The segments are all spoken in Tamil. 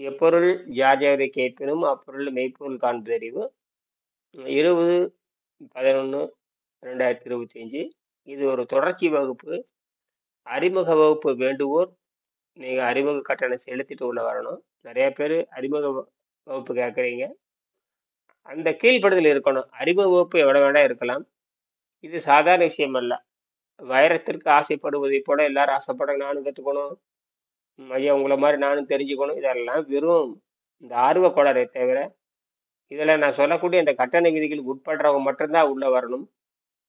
எப்பொருள் யார் யாரை கேட்பினும் அப்பொருள் மெய்ப்பொருள் காண்பதறிவு 20/11/2025. இது ஒரு தொடர்ச்சி வகுப்பு. அறிமுக வகுப்பு வேண்டுவோர் நீங்கள் அறிமுக கட்டணம் செலுத்திட்டு உள்ள வரணும். நிறைய பேர் அறிமுக வகுப்பு கேட்குறீங்க. அந்த கீழ்ப்படுதல் இருக்கணும். அறிமுக வகுப்பு எவ்வளோ வேண்டாம் இருக்கலாம். இது சாதாரண விஷயம் அல்ல. வைரத்திற்கு ஆசைப்படுவதை போல எல்லாரும் ஆசைப்படுறாங்க. நானும் கற்றுக்கணும், ஐயா உங்களை மாதிரி நானும் தெரிஞ்சுக்கணும். இதெல்லாம் வெறும் இந்த ஆர்வ கோளாறை தவிர இதில் நான் சொல்லக்கூடிய இந்த கட்டண விதிகளுக்கு உட்படுறவங்க மட்டும்தான் உள்ளே வரணும்.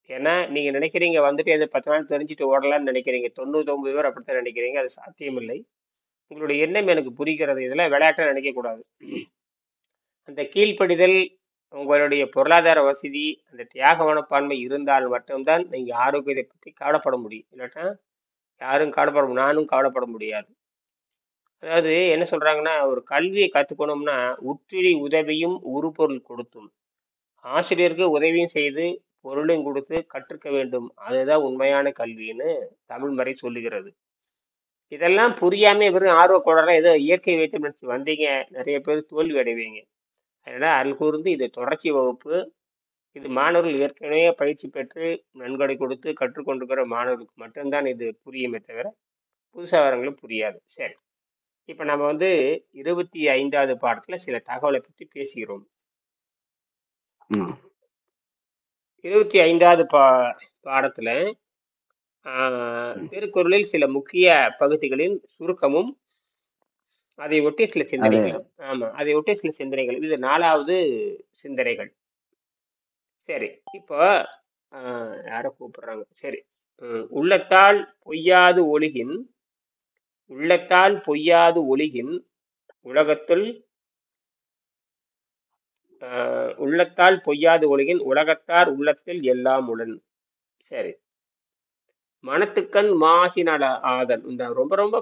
ஏன்னா நீங்கள் நினைக்கிறீங்க வந்துட்டு எது 10 நாள் தெரிஞ்சுட்டு ஓடலாம்னு நினைக்கிறீங்க. 99 பேர் அப்படித்தான் நினைக்கிறீங்க. அது சாத்தியமில்லை. உங்களுடைய எண்ணம் எனக்கு புரிகிறது. இதெல்லாம் விளையாட்டை நினைக்கக்கூடாது. அந்த கீழ்ப்படிதல், உங்களுடைய பொருளாதார வசதி, அந்த தியாக மனப்பான்மை இருந்தால் மட்டும்தான் நீங்கள் ஆரோக்கியத்தை பற்றி கவலைப்பட முடியும். இல்லாட்டா யாரும் கவலைப்பட நானும் கவலைப்பட முடியாது. அதாவது என்ன சொல்றாங்கன்னா, ஒரு கல்வியை கற்றுக்கணும்னா உற்றிழி உதவியும் உருப்பொருள் கொடுத்தும் ஆசிரியருக்கு உதவியும் செய்து பொருளையும் கொடுத்து கற்றுக்க வேண்டும். அதுதான் உண்மையான கல்வின்னு தமிழ் மறை சொல்லுகிறது. இதெல்லாம் புரியாம வெறும் ஆர்வ கோளாறுல ஏதோ இயற்கை வைத்து நினைச்சு வந்தீங்க, நிறைய பேர் தோல்வி அடைவீங்க. அதனால அருள் கூர்ந்து இது தொடர்ச்சி வகுப்பு. இது மாணவர்கள் ஏற்கனவே பயிற்சி பெற்று நன்கொடை கொடுத்து கற்றுக்கொண்டிருக்கிற மாணவர்களுக்கு மட்டும்தான் இது புரியுமே தவிர புதுசாக வரவங்களும் புரியாது. சரி, இப்போ நம்ம 25வது பாடத்தில் சில தகவலை பற்றி பேசுகிறோம். 25வது பாடத்தில் திருக்குறளில் சில முக்கிய பகுதிகளின் சுருக்கமும் அதை ஒட்டி சில சிந்தனைகளும். அதை ஒட்டி சில சிந்தனைகள். இது 4வது சிந்தனைகள். சரி, இப்போ யாரை கூப்பிடுறாங்க? சரி, உள்ளத்தால் பொய்யாது ஒழுகின் உலகத்துள் உள்ளத்தால் பொய்யாது ஒழுகின் உலகத்தார் உள்ளத்தில் எல்லாம் உடன். சரி, மனத்துக்கண் மாசினல ஆதல். இந்த ரொம்ப ரொம்ப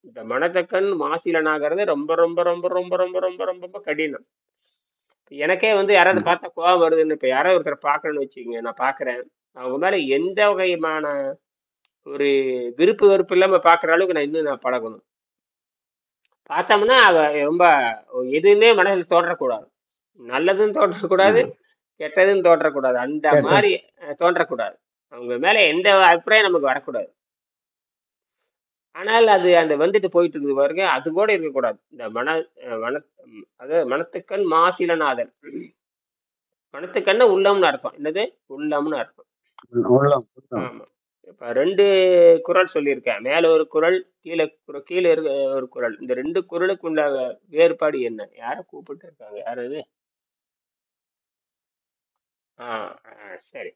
இந்த மனத்துக்கண் மாசிலனாகிறது ரொம்ப ரொம்ப ரொம்ப ரொம்ப ரொம்ப ரொம்ப ரொம்ப கடினம். எனக்கே யாராவது பார்த்தா கோவம் வருதுன்னு, இப்போ யாராவது ஒருத்தரை பார்க்கணும்னு வச்சுக்கோங்க, நான் பார்க்குறேன், அவங்க மேலே எந்த வகையான ஒரு விருப்பு வெறுப்பு இல்லாமல் பார்க்குற அளவுக்கு நான் பழகணும். பார்த்தோம்னா அவ ரொம்ப எதுவுமே மனதில் தோன்றக்கூடாது. நல்லதும் தோன்றக்கூடாது, கெட்டதும் தோன்றக்கூடாது. அந்த மாதிரி தோன்றக்கூடாது. அவங்க மேலே எந்த அபிப்பிராயம் நமக்கு வரக்கூடாது. ஆனால் அது அந்த வந்துட்டு போயிட்டு இருக்குது பாருங்க, அது கூட இருக்கக்கூடாது. இந்த மனத்துக்கண் மாசிலநாதன். மனத்துக்கண்ண உள்ளம்னு அர்த்தம். என்னது? உள்ளம்னு அர்த்தம். ஆமா. இப்ப 2 குறள் சொல்லியிருக்கேன். மேல ஒரு குறள், கீழே ஒரு குறள். இந்த 2 குறளுக்கு உள்ள வேறுபாடு என்ன? யாரை கூப்பிட்டு இருக்காங்க? யாரு இது? சரி.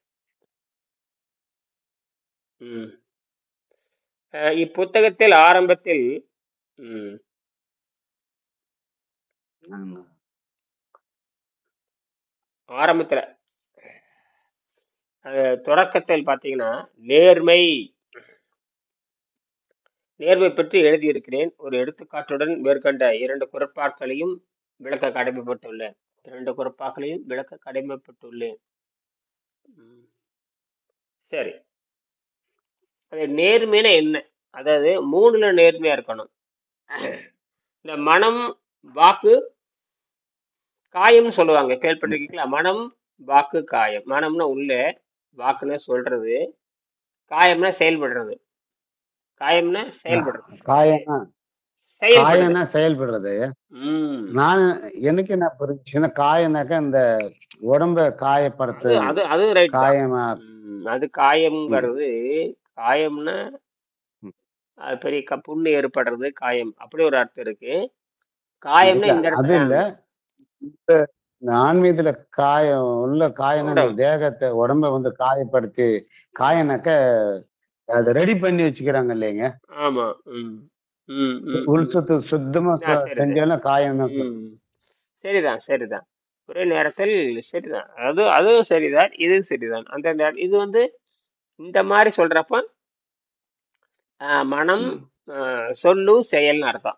இப்புத்தகத்தில் ஆரம்பத்தில் தொடக்கத்தில் பார்த்தீங்கன்னா நேர்மை பற்றி எழுதியிருக்கிறேன். ஒரு எடுத்துக்காட்டுடன் மேற்கண்ட 2 குறட்பாக்களையும் விளக்க கடமைப்பட்டுள்ளேன். சரி, அது நேர்மையான என்ன? அதாவது 3ல நேர்மையா இருக்கணும். இந்த மனம், வாக்கு, காயம்னு சொல்லுவாங்க, கேள்விப்பட்டிருக்கீங்களா? மனம், வாக்கு, காயம். மனம்னா உள்ள, வாக்குன்னா சொல்றது, காயம்னா செயல்படுறது. செயல்படுறது. நான் எனக்கு என்ன புரிஞ்சுன்னா, காயம்னாக்க இந்த உடம்ப காயப்படுத்து. அது ரைட். காயமா அது காயம்ங்கிறது. காயம்னா அது பெரிய புண்ணு ஏற்படுறது காயம், அப்படி ஒரு அர்த்தம் இருக்கு. காயம்னா இந்த அது இல்ல, ஆன்மீகத்துல காயம் உள்ள காயம் தேகத்தை உடம்ப காயப்படுத்தி, காயனாக்க அதை ரெடி பண்ணி வச்சுக்கிறாங்க இல்லைங்க? ஆமா. உள்சுத்து சுத்தமா செஞ்சாலும் காயம். சரிதான். ஒரே நேரத்தில் சரிதான். அதுவும் சரிதான், இதுவும் சரிதான். அந்த இது இந்த மாதிரி சொல்றப்ப மனம், சொல்லு, செயல்னு அர்த்தம்.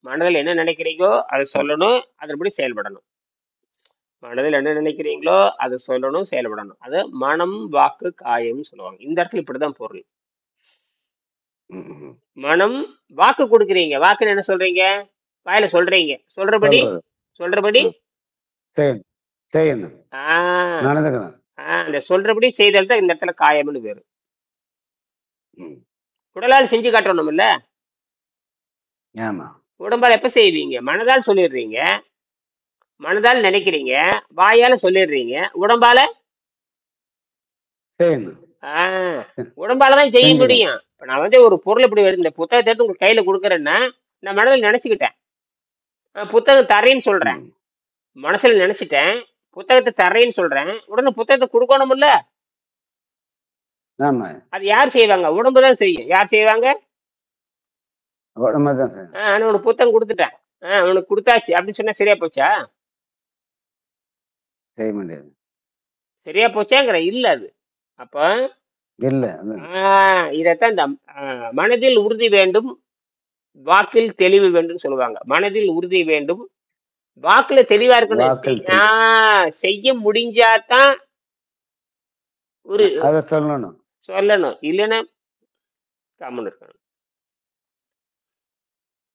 மனதில் என்ன நினைக்கிறீங்களோ அதை சொல்லணும், அதன்படி செயல்படணும். மனதில் என்ன நினைக்கிறீங்களோ அதை சொல்லணும், செயல்படணும். அது மனம், வாக்கு, காயம்னு சொல்லுவாங்க. இந்த இடத்துல இப்படிதான் பொருள். மனம், வாக்கு கொடுக்குறீங்க. வாக்குன்னு என்ன சொல்றீங்க? வாயில சொல்றீங்க, சொல்றபடி சொல்றது. சொல்றபடி ம். செய்யணும். செய்யணும். ஆ நடந்துக்கணும். அந்த சொல்றபடி செய்தல் தான் இந்த இடத்துல காயம்னு பேரு. ம். உடலால் செஞ்சு காட்டணும் இல்ல. ஆமா. உடம்பால எப்ப செய்வீங்க? மனதால் சொல்லிடுறீங்க, மனதால் நினைக்கிறீங்க, வாயால சொல்லிடுறீங்க, உடம்பால செய்யணும். ஆ உடம்பால தான் செய்ய செஞ்சுக்கணும். முடியும். இப்ப நான் வந்து ஒரு பொருள் இப்படி இந்த புத்தகத்தை எடுத்து உங்க கையில குடுக்குறேன்னா, நான் மனதில் நினைச்சுக்கிட்டேன். புத்தகம் தர்றேன்னு சொல்றேன். ம். மனசுல நினைச்சுட்டேன். புத்தகத்த தர்றேன்னு சொல்றேன். உடனே புத்தகத்த குடுக்கணும்ல. ஆமா. அது யார் செய்வாங்க? உடம்பு தான் செய்யும். யார் செய்வாங்க? உடம்பு தான் செய்யணும். நான் உனக்கு புத்தகம் குடுத்துட்டேன். உனக்கு குடுத்தாச்சு அப்படின்னு சொன்னா சரியா போச்சா? செய்ய முடியாது. சரியா போச்சாங்கிறேன். இல்ல அது. அப்ப இல்ல. இதத்தான் இந்த மனதில் உறுதி வேண்டும், வாக்கில் தெளிவு வேண்டும் சொல்லுவாங்க. மனதில் உறுதி வேண்டும், வாக்குல தெளிவா இருக்கணும். வாக்கள் தெளி செய்ய முடிஞ்சாதான் ஒரு அத சொல்லணும். சொல்லணும். இல்லைன்னா கம்முன்னு இருக்கணும்.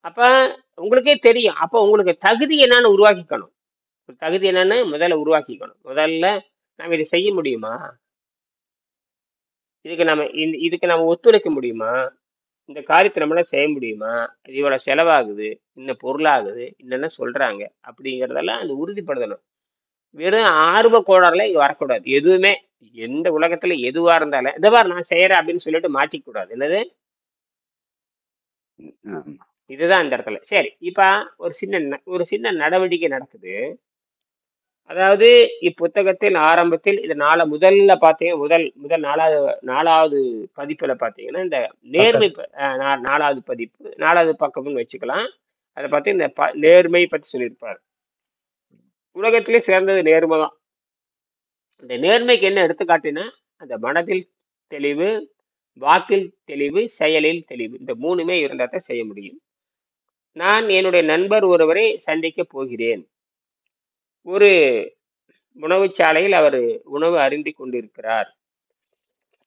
அப்ப உங்களுக்கே தெரியும். அப்ப உங்களுக்கு தகுதி என்னன்னு உருவாக்கிக்கணும். தகுதி என்னன்னு முதல்ல உருவாக்கிக்கணும். முதல்ல நாம இதை செய்ய முடியுமா? இதுக்கு நம்ம ஒத்துழைக்க முடியுமா? இந்த காரியத்தை நம்மளால செய்ய முடியுமா? இது இவ்வளவு செலவாகுது, இந்த பொருளாகுது, என்னென்ன சொல்றாங்க அப்படிங்கிறதெல்லாம் அது உறுதிப்படுத்தணும். வெறும் ஆர்வ கோளாறுல இங்க வரக்கூடாது. எதுவுமே எந்த உலகத்துல எதுவா இருந்தாலும் இதை பாரு நான் செய்யறேன் அப்படின்னு சொல்லிட்டு மாட்டிக்க கூடாது. என்னது? ஆமா. இதுதான் இந்த இடத்துல. சரி, இப்ப ஒரு சின்ன நடவடிக்கை நடக்குது. அதாவது இப்புத்தகத்தின் ஆரம்பத்தில் இது முதல்ல பார்த்தீங்க முதல் முதல் நாலாவது பதிப்புல பார்த்தீங்கன்னா இந்த நேர்மை பக்கத்து 4வது பதிப்பு 4வது பக்கம்னு வச்சுக்கலாம். அதை பார்த்து இந்த நேர்மை பத்தி சொல்லியிருப்பாரு. உலகத்திலே சிறந்தது நேர்மை தான். இந்த நேர்மைக்கு என்ன எடுத்துக்காட்டுனா அந்த மனதில் தெளிவு, வாக்கில் தெளிவு, செயலில் தெளிவு, இந்த 3மே இருந்தா தான் செய்ய முடியும். நான் என்னுடைய நண்பர் ஒருவரை சந்திக்க போகிறேன். ஒரு உணவுச்சாலையில் அவர் உணவு அருந்திக் கொண்டிருக்கிறார்.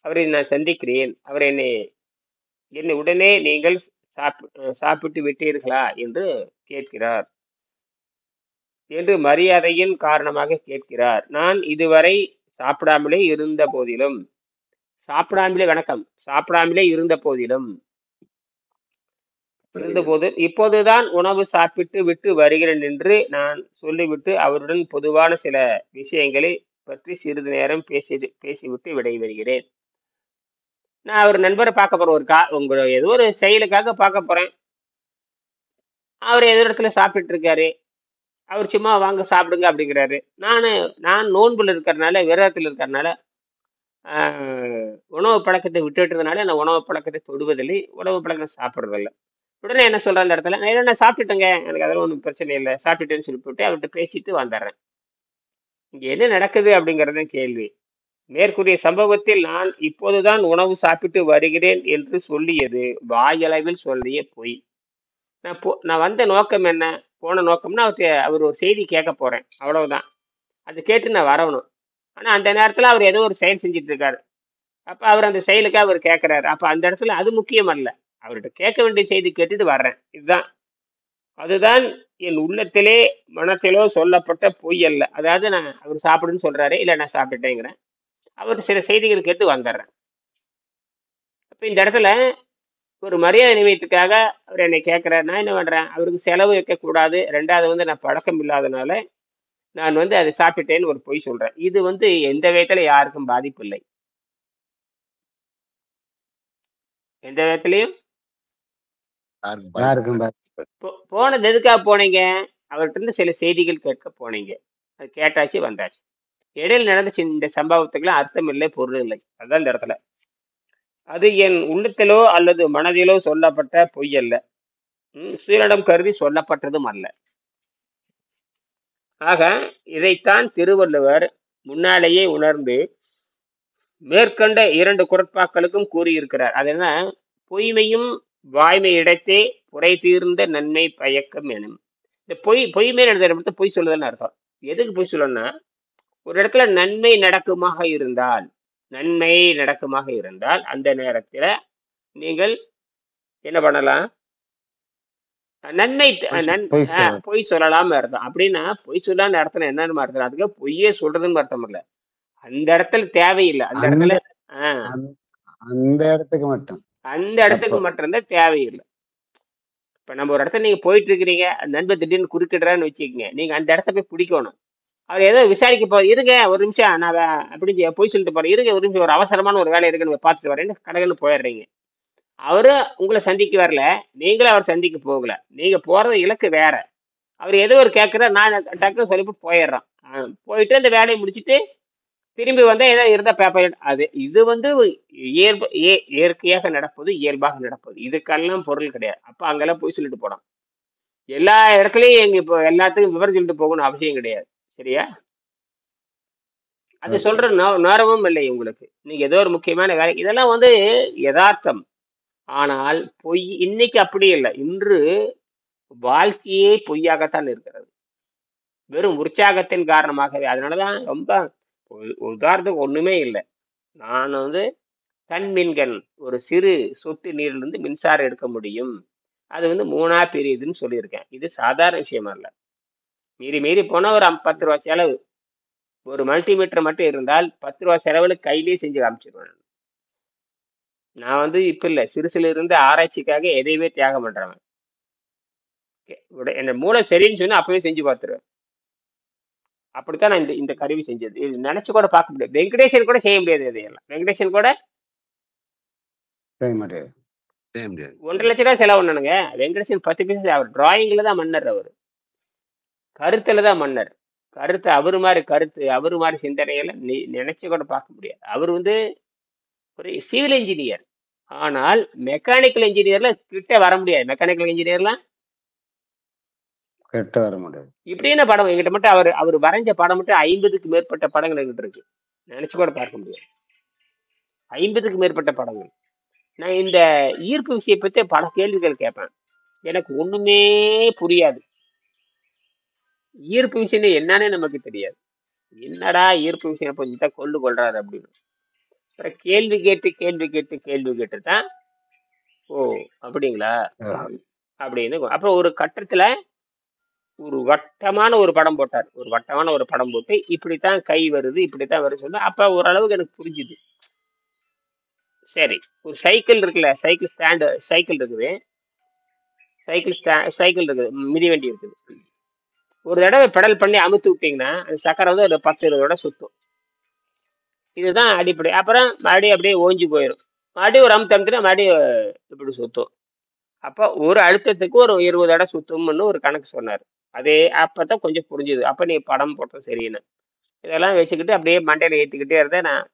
அவரை நான் சந்திக்கிறேன். அவர் என்னை உடனே நீங்கள் சாப்பிட்டு விட்டீர்களா என்று கேட்கிறார். என்று மரியாதையின் காரணமாக கேட்கிறார். நான் இதுவரை சாப்பிடாமலே இருந்த போதிலும் இருந்தபோது இப்போதுதான் உணவு சாப்பிட்டு விட்டு வருகிறேன் என்று நான் சொல்லிவிட்டு அவருடன் பொதுவான சில விஷயங்களை பற்றி சிறிது நேரம் பேசிவிட்டு விடைபெறுகிறேன். நான் ஒரு நண்பரை பார்க்க போறேன். உங்க ஏதோ ஒரு செயலுக்காக பார்க்க போறேன். அவர் ஏதோ இடத்துல சாப்பிட்டு இருக்காரு. அவர் சும்மா வாங்க சாப்பிடுங்க அப்படிங்கிறாரு. நான் நோன்புல இருக்கிறதுனால, விரதத்தில் இருக்கிறதுனால, உணவு பழக்கத்தை விட்டுட்டதுனால நான் உணவு பழக்கத்தை தொடுவதில்லை, உணவு பழக்கம் சாப்பிட்றதில்லை. உடனே என்ன சொல்றேன் அந்த இடத்துல, நான் சாப்பிட்டுட்டேங்க, எனக்கு அதெல்லாம் ஒன்றும் பிரச்சனை இல்லை, சாப்பிட்டுட்டேன்னு சொல்லிவிட்டு அவர்கிட்ட பேசிட்டு வந்துடுறேன். இங்க என்ன நடக்குது அப்படிங்கிறது கேள்வி. மேற்கூறிய சம்பவத்தில் நான் இப்போதுதான் உணவு சாப்பிட்டு வருகிறேன் என்று சொல்லியது வாயளவில் சொல்லிய பொய். நான் வந்த நோக்கம் என்ன? போன நோக்கம்னா அவர் ஒரு செய்தி கேட்க போறேன், அவ்வளவுதான். அது கேட்டு நான் வரணும். ஆனா அந்த நேரத்துல அவர் ஏதோ ஒரு செயல் செஞ்சுட்டு இருக்காரு. அப்ப அவர் அந்த செயலுக்காக அவர் கேட்கிறாரு. அப்ப அந்த இடத்துல அது முக்கியம் அல்ல. அவர்கிட்ட கேட்க வேண்டிய செய்தி கேட்டுட்டு வர்றேன். அதுதான் என் உள்ளத்திலே மனத்திலோ சொல்லப்பட்ட பொய் அல்ல. அதாவது அவர் சாப்பிடுன்னு சொல்றாரு, இல்ல நான் சாப்பிட்டுட்டேங்கிறேன். அவர் சில செய்திகள் கேட்டு வந்துடுறேன். அப்ப இந்த இடத்துல ஒரு மரியாதை நிமித்தத்துக்காக அவர் என்னை கேட்கிறார். நான் என்ன பண்றேன்? அவருக்கு செலவு வைக்கக்கூடாது. 2வது நான் பழக்கம் இல்லாதனால நான் அதை சாப்பிட்டேன்னு ஒரு பொய் சொல்றேன். இது எந்த விதத்துல யாருக்கும் பாதிப்பு இல்லை. எந்த விதத்திலையும் யாருக்கும் போனது எதுக்காக போனீங்க? அவர்கிட்ட இருந்து சில செய்திகள் கேட்க போனீங்க. அது கேட்டாச்சு, வந்தாச்சு. இடையில் நடந்த இந்த சம்பவத்துக்குலாம் அர்த்தம் இல்லை, பொருள் இல்லை. அதுதான் இந்த இடத்துல. அது என் உள்ளத்திலோ அல்லது மனதிலோ சொல்லப்பட்ட பொய் அல்ல, சுயநலம் கருதி சொல்லப்பட்டதும் அல்ல. ஆக இதைத்தான் திருவள்ளுவர் முன்னாலேயே உணர்ந்து மேற்கண்ட 2 குறட்பாக்களுக்கும் கூறியிருக்கிறார். அது என்ன? பொய்மையும் வாய்மை இடத்தே புரை தீர்ந்த நன்மை பயக்கம் எனும். இந்த பொய்மை எழுதுற பொய் சொல்லுதல்னு அர்த்தம். எதுக்கு பொய் சொல்லணும்னா, ஒரு இடத்துல நன்மை நடக்குமாக இருந்தால் அந்த நேரத்துல நீங்கள் என்ன பண்ணலாம்? நன்மை பொய் சொல்ல. பொய் சொல்லலாம அர்த்தம். அப்படின்னா பொய் சொல்லான்னு அர்த்தம் என்னன்னு அர்த்தம்? அதுக்கு பொய்யே சொல்றதுன்னு அர்த்தம் இல்ல. அந்த இடத்துல தேவையில்லை. அந்த அந்த இடத்துல ஆஹ் அந்த அந்த இடத்துக்கு மட்டும் அந்த அப்போ. இடத்துக்கு மட்டும்தான் தேவையில்லை. இப்ப நம்ம ஒரு இடத்துல நீங்க போயிட்டு இருக்கிறீங்க, அந்த நண்பர் திடீர்னு குறுக்கிடுறான்னு வச்சுக்கோங்க, நீங்க அந்த இடத்த போய் பிடிக்கணும். அவர் ஏதோ விசாரிக்க போ இருங்க ஒரு நிமிஷம் நான் அப்படின்னு போய் சொல்லிட்டு போறேன், இருங்க ஒரு நிமிஷம் ஒரு அவசரமான ஒரு வேலை இருக்குன்னு பார்த்துட்டு வரேன்னு கடகன்னு போயிடுறீங்க. அவரு உங்களை சந்திக்க வரல, நீங்களும் அவர் சந்திக்க போகல, நீங்க போறது இலக்கு வேற. அவர் ஏதோ ஒரு கேட்கிற நான் டக்குன்னு சொல்லிவிட்டு போயிடுறான். போயிட்டு அந்த வேலையை முடிச்சுட்டு திரும்பி வந்தா ஏதோ இருந்தா பேப்பர் அது இது வந்து இயற்கையாக நடப்பது, இயல்பாக நடப்பது. இதுக்கெல்லாம் பொருள் கிடையாது. அப்ப அங்கெல்லாம் போய் சொல்லிட்டு போனோம். எல்லா இடத்துலயும் எங்க இப்போ எல்லாத்துக்கும் விவரம் சொல்லிட்டு போகணும்னு அவசியம் கிடையாது. சரியா? அது ஓகே. சொல்ற நேரமும் இல்லை உங்களுக்கு. நீங்க ஏதோ ஒரு முக்கியமான வேலை, இதெல்லாம் வந்து யதார்த்தம். ஆனால் பொய் இன்னைக்கு அப்படி இல்லை. இன்று வாழ்க்கையே பொய்யாகத்தான் இருக்கிறது. வெறும் உற்சாகத்தின் காரணமாகவே. அதனாலதான் ரொம்ப உதாரணத்துக்கு ஒண்ணுமே இல்லை. நான் வந்து தன்மின்கண் ஒரு சிறு சொட்டு நீரிலிருந்து மின்சாரம் எடுக்க முடியும். அது வந்து 3ஆ பிரியுதுன்னு சொல்லியிருக்கேன். இது சாதாரண விஷயம் அல்ல. மீறி மீறி போனா ஒரு 10 ரூபா செலவு. ஒரு மல்டிமீட்டர் மட்டும் இருந்தால் 10 ரூபா செலவுல கையிலேயே செஞ்சு காமிச்சிருவேன். நான் வந்து இப்ப இல்ல, சிறுசுல இருந்து ஆராய்ச்சிக்காக எதையுமே தியாகம் பண்றவன். என் மூளை சரின்னு சொன்னா அப்பவே செஞ்சு பார்த்துருவேன். அப்படித்தான் நான் இந்த இந்த கருவி செஞ்சது. இது நினைச்சு கூட பார்க்க முடியாது. வெங்கடேசன் கூட செய்ய முடியாது. இதையெல்லாம் வெங்கடேசன் கூட செய்ய முடியாது. 1.5 லட்சம் ரூபாய் செலவு பண்ணணுங்க. வெங்கடேசன் 10 பைசா. அவர் டிராயிங்ல தான் மன்னர். அவர் கருத்துல தான் மன்னர். கருத்து அவரு மாதிரி கருத்து, அவரு மாதிரி சிந்தனைகளை நீ நினைச்சு கூட பார்க்க முடியாது. அவர் வந்து ஒரு சிவில் இன்ஜினியர். ஆனால் மெக்கானிக்கல் இன்ஜினியர்ல கிட்ட வர முடியாது. மெக்கானிக்கல் இன்ஜினியர்லாம் கிட்ட வர முடியாது. இப்படி என்ன படம் எங்கிட்ட மட்டும் அவர் அவர் வரைஞ்ச படம் மட்டும் 50க்கு மேற்பட்ட படங்கள் எங்கிட்ட இருக்கு. நினைச்சு கூட பார்க்க முடியாது. 50க்கு மேற்பட்ட படங்கள். நான் இந்த ஈர்ப்பு விஷயம் பத்தி பல கேள்விகள் கேட்பேன். எனக்கு ஒண்ணுமே புரியாது. ஈர்ப்பு விஷயம் என்னன்னு நமக்கு தெரியாது. என்னடா ஈர்ப்பு விஷயம் கொஞ்சம் கொள்றாரு அப்படின்னு. அப்புறம் கேள்வி கேட்டு கேள்வி கேட்டு கேள்வி கேட்டு தான் ஓ அப்படிங்களா அப்படின்னு. அப்புறம் ஒரு கட்டத்துல ஒரு வட்டமான ஒரு படம் போட்டார். ஒரு வட்டமான ஒரு படம் போட்டு இப்படித்தான் கை வருது, இப்படித்தான் வருது சொன்னா அப்ப ஓரளவுக்கு எனக்கு புரிஞ்சுது. சரி, ஒரு சைக்கிள் இருக்குல்ல, சைக்கிள் ஸ்டாண்டு, சைக்கிள் இருக்குது, சைக்கிள் இருக்குது, மிதிவண்டி இருக்குது. ஒரு தடவை பெடல் பண்ணி அமுத்து விட்டீங்கன்னா அந்த சக்கரை வந்து ஒரு 10-20 தடவை சுத்தும். இதுதான் அடிப்படை. அப்புறம் மறுபடியும் அப்படியே ஓஞ்சி போயிடும். மறுபடியும் ஒரு அமுத்துனா மறுபடியும் இப்படி சுத்தும். அப்ப ஒரு அழுத்தத்துக்கு ஒரு 20 தடவை சுத்தும்னு ஒரு கணக்கு சொன்னார். அதே அப்பதான் கொஞ்சம் புரிஞ்சுது. அப்ப நீ படம் போட்டோம் சரின்னு. இதெல்லாம் வச்சுக்கிட்டு அப்படியே மண்டையில ஏத்திக்கிட்டே இருந்தேன். நான்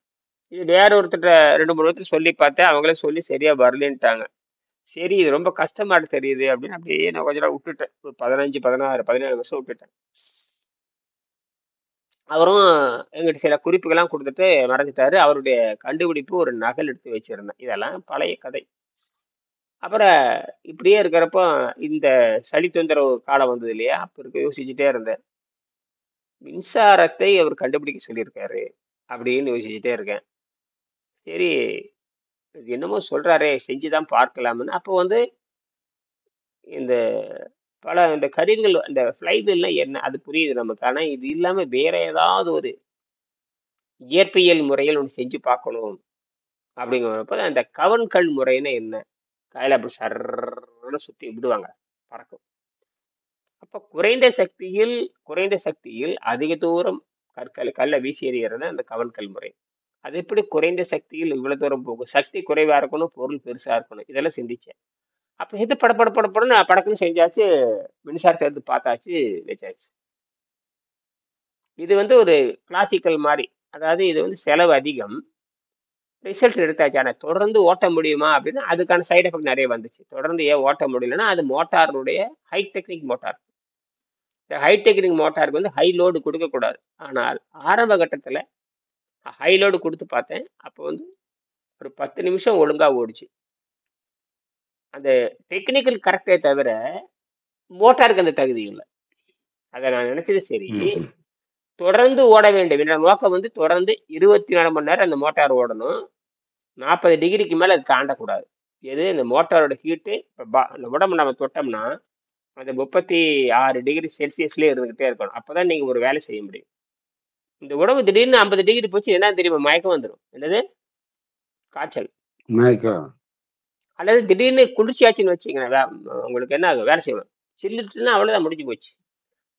இது வேற ஒருத்தர் 2-3 ஒருத்தர் சொல்லி பார்த்தேன். அவங்களே சொல்லி சரியா வரலன்ட்டாங்க. சரி இது ரொம்ப கஷ்டமாட்டு தெரியுது அப்படின்னு அப்படியே நான் கொஞ்ச நாள் விட்டுட்டேன். ஒரு 15, 16, 17 வருஷம் விட்டுட்டேன். அவரும் எங்கிட்ட சில குறிப்புகள்லாம் கொடுத்துட்டு மறைஞ்சிட்டாரு. அவருடைய கண்டுபிடிப்பு ஒரு நகல் எடுத்து வச்சிருந்தேன். இதெல்லாம் பழைய கதை. அப்புறம் இப்படியே இருக்கிறப்போ இந்த சளி தொந்தரவு காலம் வந்தது இல்லையா, அப்ப இருக்க யோசிச்சுட்டே இருந்தேன். மின்சாரத்தை அவர் கண்டுபிடிக்க சொல்லியிருக்காரு அப்படின்னு யோசிச்சுட்டே இருக்கேன். சரி இது என்னமோ சொல்றாரே செஞ்சுதான் பார்க்கலாம்னு. அப்போ வந்து இந்த பல இந்த கருவிகள், இந்த ஃப்ளைவீல்லாம் என்ன அது புரியுது நமக்கு. ஆனா இது இல்லாம வேற ஏதாவது ஒரு இயற்பியல் முறையில் ஒன்று செஞ்சு பார்க்கணும் அப்படிங்கிறப்ப அந்த கவன்கல் முறைன்னு என்ன, கையில அப்படி சர்ன்னு சுத்தி விடுவாங்க, பறக்கும். அப்ப குறைந்த சக்தியில் அதிக தூரம் கல்லை வீசி எறிகிறது அந்த கவன்கல் முறை. அது எப்படி குறைந்த சக்தியில் இவ்வளவு தூரம் போகும்? சக்தி குறைவா இருக்கணும், பொருள் பெருசா இருக்கணும், இதெல்லாம் சிந்திச்சேன். அப்ப இது படப்படன்னு படக்குன்னு செஞ்சாச்சு. மின்சாரத்தை எடுத்து பார்த்தாச்சு, வச்சாச்சு. இது வந்து ஒரு கிளாசிக்கல் மாதிரி. அதாவது இது வந்து செலவு அதிகம், ரிசல்ட் எடுத்தாச்சு. ஆனால் தொடர்ந்து ஓட்ட முடியுமா அப்படின்னா அதுக்கான சைடு எஃபெக்ட் நிறைய வந்துச்சு. தொடர்ந்து ஏன் ஓட்ட முடியலன்னா அது மோட்டாருடைய ஹை டெக்னிக் மோட்டார். இந்த ஹை டெக்னிக் மோட்டாருக்கு வந்து ஹை லோடு கொடுக்கக்கூடாது. ஆனால் ஆரம்ப கட்டத்தில் ஹை லோடு கொடுத்து பார்த்தேன். அப்போ வந்து ஒரு 10 நிமிஷம் ஒழுங்கா ஓடிச்சு. அந்த டெக்னிக்கல் கரெக்டே தவிர மோட்டாருக்கு அந்த தகுதி இல்லை. அதை நான் நினைச்சது சரி, தொடர்ந்து ஓட வேண்டும் என்ற நோக்கம் வந்து தொடர்ந்து 24 மணி நேரம் அந்த மோட்டார் ஓடணும். 40 டிகிரிக்கு மேல அது தாண்டக்கூடாது. எது இந்த மோட்டாரோட ஹீட்டு. இப்போ உடம்பு நம்ம தொட்டோம்னா அந்த 36 டிகிரி செல்சியஸ்லேயே இருந்துகிட்டே இருக்கணும். அப்பதான் நீங்க ஒரு வேலை செய்ய முடியும். இந்த உடம்பு திடீர்னு 50 டிகிரி போச்சு, என்ன தெரியுமா? மயக்கம் வந்துடும். என்னது? காய்ச்சல். மயக்கம். அல்லது திடீர்னு குளிர்ச்சியாச்சுன்னு வச்சுக்கங்க, உங்களுக்கு என்ன ஆகும்? வேலை செய்யணும். சில்லுட்டுன்னா அவ்வளவுதான், முடிஞ்சு போச்சு.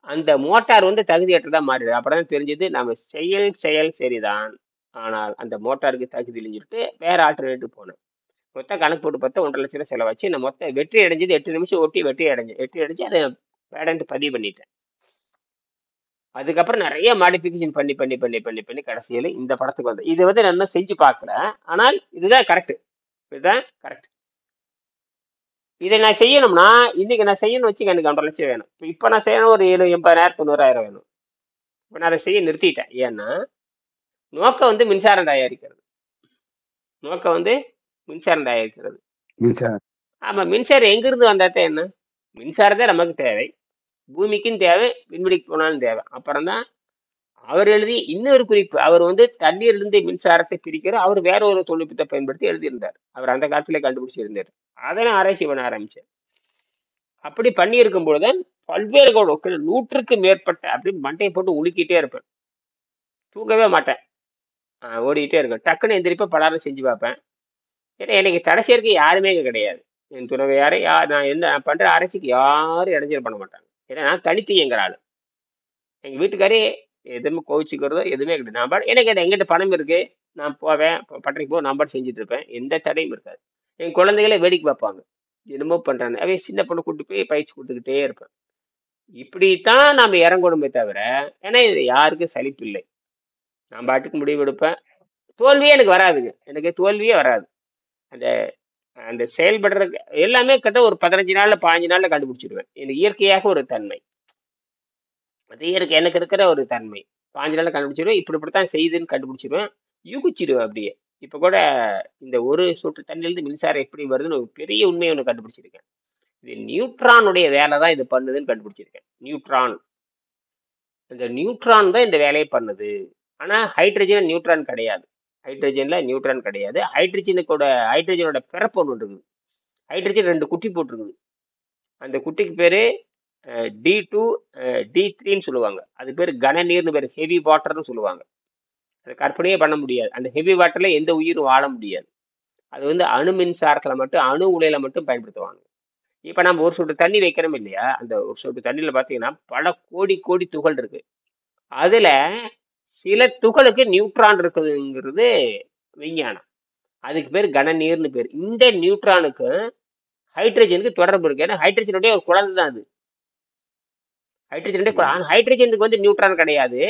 அந்த மோட்டார் வந்து தகுதியற்றதா மாறிடுது. அப்பதான் தெரிஞ்சது, நம்ம செயல் சரிதான், ஆனால் அந்த மோட்டாருக்கு தகுதி இல்லைன்னு சொல்லிட்டு வேற ஆல்டர்னேட்டிவ் போனேன். மொத்தம் கணக்கு போட்டு பார்த்தா 1,50,000 செலவாச்சு. நான் மொத்தம் வெற்றி அடைஞ்சது 8 நிமிஷம் ஓட்டி வெற்றி அடைஞ்சு அதை பேடன்ட் பதிவு பண்ணிட்டேன். அதுக்கப்புறம் நிறைய மாடிஃபிகேஷன் பண்ணி கடைசியில் இந்த படத்துக்கு வந்து இது வந்து நான் இன்னும் செஞ்சு பார்க்கல. ஆனால் இதுதான் கரெக்ட். இதை நான் செய்யணும்னா இன்னைக்கு நான் செய்யணும் வச்சுக்க, எனக்கு 1,50,000 வேணும். இப்போ நான் செய்யணும் ஒரு 80,000 90,000 வேணும். இப்போ நான் அதை செய்ய நிறுத்திட்டேன். ஏன்னா நோக்கம் வந்து மின்சாரம் தயாரிக்கிறது. ஆமா, மின்சாரம் எங்கிருந்து வந்தாத்தான் என்ன? மின்சாரத்தை நமக்கு தேவை, பூமிக்கும் தேவை, விண்வெளிக்கு போனாலும் தேவை. அப்புறம் தான் அவர் எழுதி இன்னொரு குறிப்பு. அவர் வந்து தண்ணீரிலிருந்து மின்சாரத்தை பிரிக்கிற அவர் வேற ஒரு தொழில்நுட்பத்தை பயன்படுத்தி எழுதியிருந்தார். அவர் அந்த காலத்துல கண்டுபிடிச்சிருந்தார். அதை நான் ஆராய்ச்சி பண்ண ஆரம்பிச்சேன். அப்படி பண்ணி இருக்கும் பொழுதுதான் பல்வேறு 100க்கு மேற்பட்ட அப்படி மண்டையை போட்டு உலுக்கிட்டே இருப்பேன். தூங்கவே மாட்டேன், ஓடிக்கிட்டே இருக்கேன். டக்குன்னு எந்திரிப்பேன், பலாரம் செஞ்சு பார்ப்பேன். ஏன்னா எனக்கு தடை சேர்க்க யாருமே இங்க கிடையாது. என் துணை நான் என்ன பண்ற ஆராய்ச்சிக்கு யாரும் இடைஞ்சல் பண்ண மாட்டாங்க. ஏன்னா நான் தனித்து எங்கிற ஆளு. எங்க வீட்டுக்காரே எதுவுமே கோவிச்சுக்கிறதோ எதுவுமே கிடையாது. நான் பாட்டு எனக்கு எங்கிட்ட பணம் இருக்கு, நான் போவேன், பட்டறைக்கு போய் நான் பாட்டு செஞ்சுட்டு இருப்பேன். எந்த தடையும் இருக்காது. என் குழந்தைகளே வேடிக்கை பார்ப்பாங்க, என்னமோ பண்றாங்க. அவை சின்ன பொண்ணு கூட்டு போய் பயிற்சி கொடுத்துக்கிட்டே இருப்பேன். இப்படித்தான் நாம இறங்கணுமே தவிர, ஏன்னா இது யாருக்கும் சலிப்பு இல்லை. நான் பாட்டுக்கு முடிவு எடுப்பேன். தோல்வியே எனக்கு வராதுங்க, எனக்கு தோல்வியே வராது. அந்த அந்த செயல்படுறதுக்கு எல்லாமே கிட்ட ஒரு 15 நாள்ல 15 நாள்ல கண்டுபிடிச்சிடுவேன். எனக்கு இயற்கையாக ஒரு தன்மை, அது இயற்கை எனக்கு இருக்கிற ஒரு தன்மை. 15 நாள்ல கண்டுபிடிச்சிடுவேன். இப்படித்தான் செய்யுதுன்னு கண்டுபிடிச்சிடுவேன், யூகிச்சிடுவேன் அப்படியே. இப்ப கூட இந்த ஒரு சொட்டு தண்ணியிலிருந்து மின்சாரம் எப்படி வருதுன்னு ஒரு பெரிய உண்மையை ஒன்று கண்டுபிடிச்சிருக்கேன். இது நியூட்ரானுடைய வேலை தான் இது பண்ணுதுன்னு கண்டுபிடிச்சிருக்கேன். இந்த நியூட்ரான் தான் இந்த வேலையை பண்ணுது. ஆனா ஹைட்ரஜன் நியூட்ரான் கிடையாது. ஹைட்ரஜனோட பிறப்பு ஒன்று இருக்குது. ஹைட்ரஜன் 2 குட்டி போட்டிருக்குது. அந்த குட்டிக்கு பேரு D2 D3ன்னு சொல்லுவாங்க. அது பேர் கனநீர்னு பேர், ஹெவி வாட்டர்னு சொல்லுவாங்க. அது கற்பனையே பண்ண முடியாது. அந்த ஹெவி வாட்டர்ல எந்த உயிரும் வாழ முடியாது. அது வந்து அணு மின்சாரத்துல மட்டும், அணு உலையில மட்டும் பயன்படுத்துவாங்க. இப்ப நம்ம ஒரு சொட்டு தண்ணி வைக்கிறோம் இல்லையா, அந்த ஒரு சொட்டு தண்ணியில பாத்தீங்கன்னா பல கோடி துகள் இருக்கு. அதுல சில துகளுக்கு நியூட்ரான் இருக்குதுங்கிறது விஞ்ஞானம். அதுக்கு பேர் கனநீர்னு பேர். இந்த நியூட்ரானுக்கு ஹைட்ரஜனுக்கு தொடர்பு இருக்கு. ஏன்னா ஹைட்ரஜனுடைய ஒரு குழந்தை தான் அது. ஹைட்ரஜனுக்கு வந்து நியூட்ரான் கிடையாது.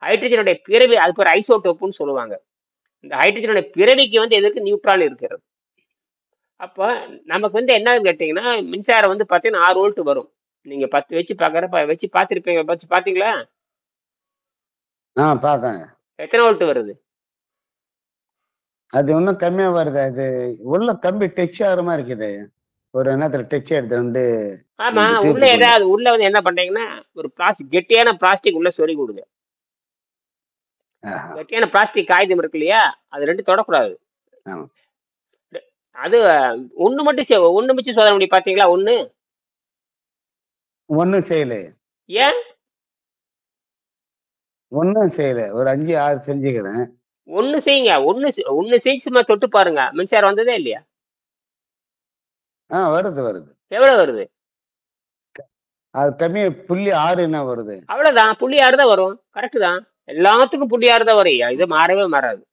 ஹைட்ரஜனுடைய பிறவி, அது பேர் ஐசோடோப்புன்னு சொல்லுவாங்க. இந்த ஹைட்ரஜனுடைய பிறவிக்கு வந்து எதற்கு நியூட்ரான் இருக்கிறது. அப்போ நமக்கு வந்து என்ன கேட்டீங்கன்னா, மின்சாரம் வந்து பார்த்தீங்கன்னா 6 வோல்ட் வரும். நீங்க 10 வச்சு பார்த்துருப்பீங்க. பார்த்தீங்களா? பார்த்தேன். எத்தனை வோல்ட் வருது? அது இன்னும் கம்மியா வருது. அது உள்ள கம்பி டச் ஆகிற மாதிரி இருக்குது. ஒரு நேரத்துல டச் எடுத்து வந்து, ஆமா, உள்ள ஏதாவது உள்ள வந்து என்ன பண்றீங்கன்னா, ஒரு கெட்டியான பிளாஸ்டிக் உள்ள சொறி கொடுங்க. கெட்டியான பிளாஸ்டிக் காகிதம் இருக்கு இல்லையா, அது 2 தொடக்கூடாது. அது ஒண்ணு வச்சு சோதனை பண்ணி பாத்தீங்களா? ஒண்ணும் செய்யல. ஏன்? ஒன்னும் செய்யல. ஒரு 5 6 செஞ்சுக்கிறேன். ஒண்ணு செய்யுங்க. ஒண்ணு செஞ்சு சும்மா தொட்டு பாருங்க, மின்சாரம் வந்ததே இல்லையா? வருது. எவ்வளவு வருது? அது கம்மி 0.6 வருது. அவ்வளவுதான், 0.6 தான் வரும். கரெக்ட் தான், எல்லாத்துக்கும் 0.6 தான் வரும். இது மாறவே மாறாது.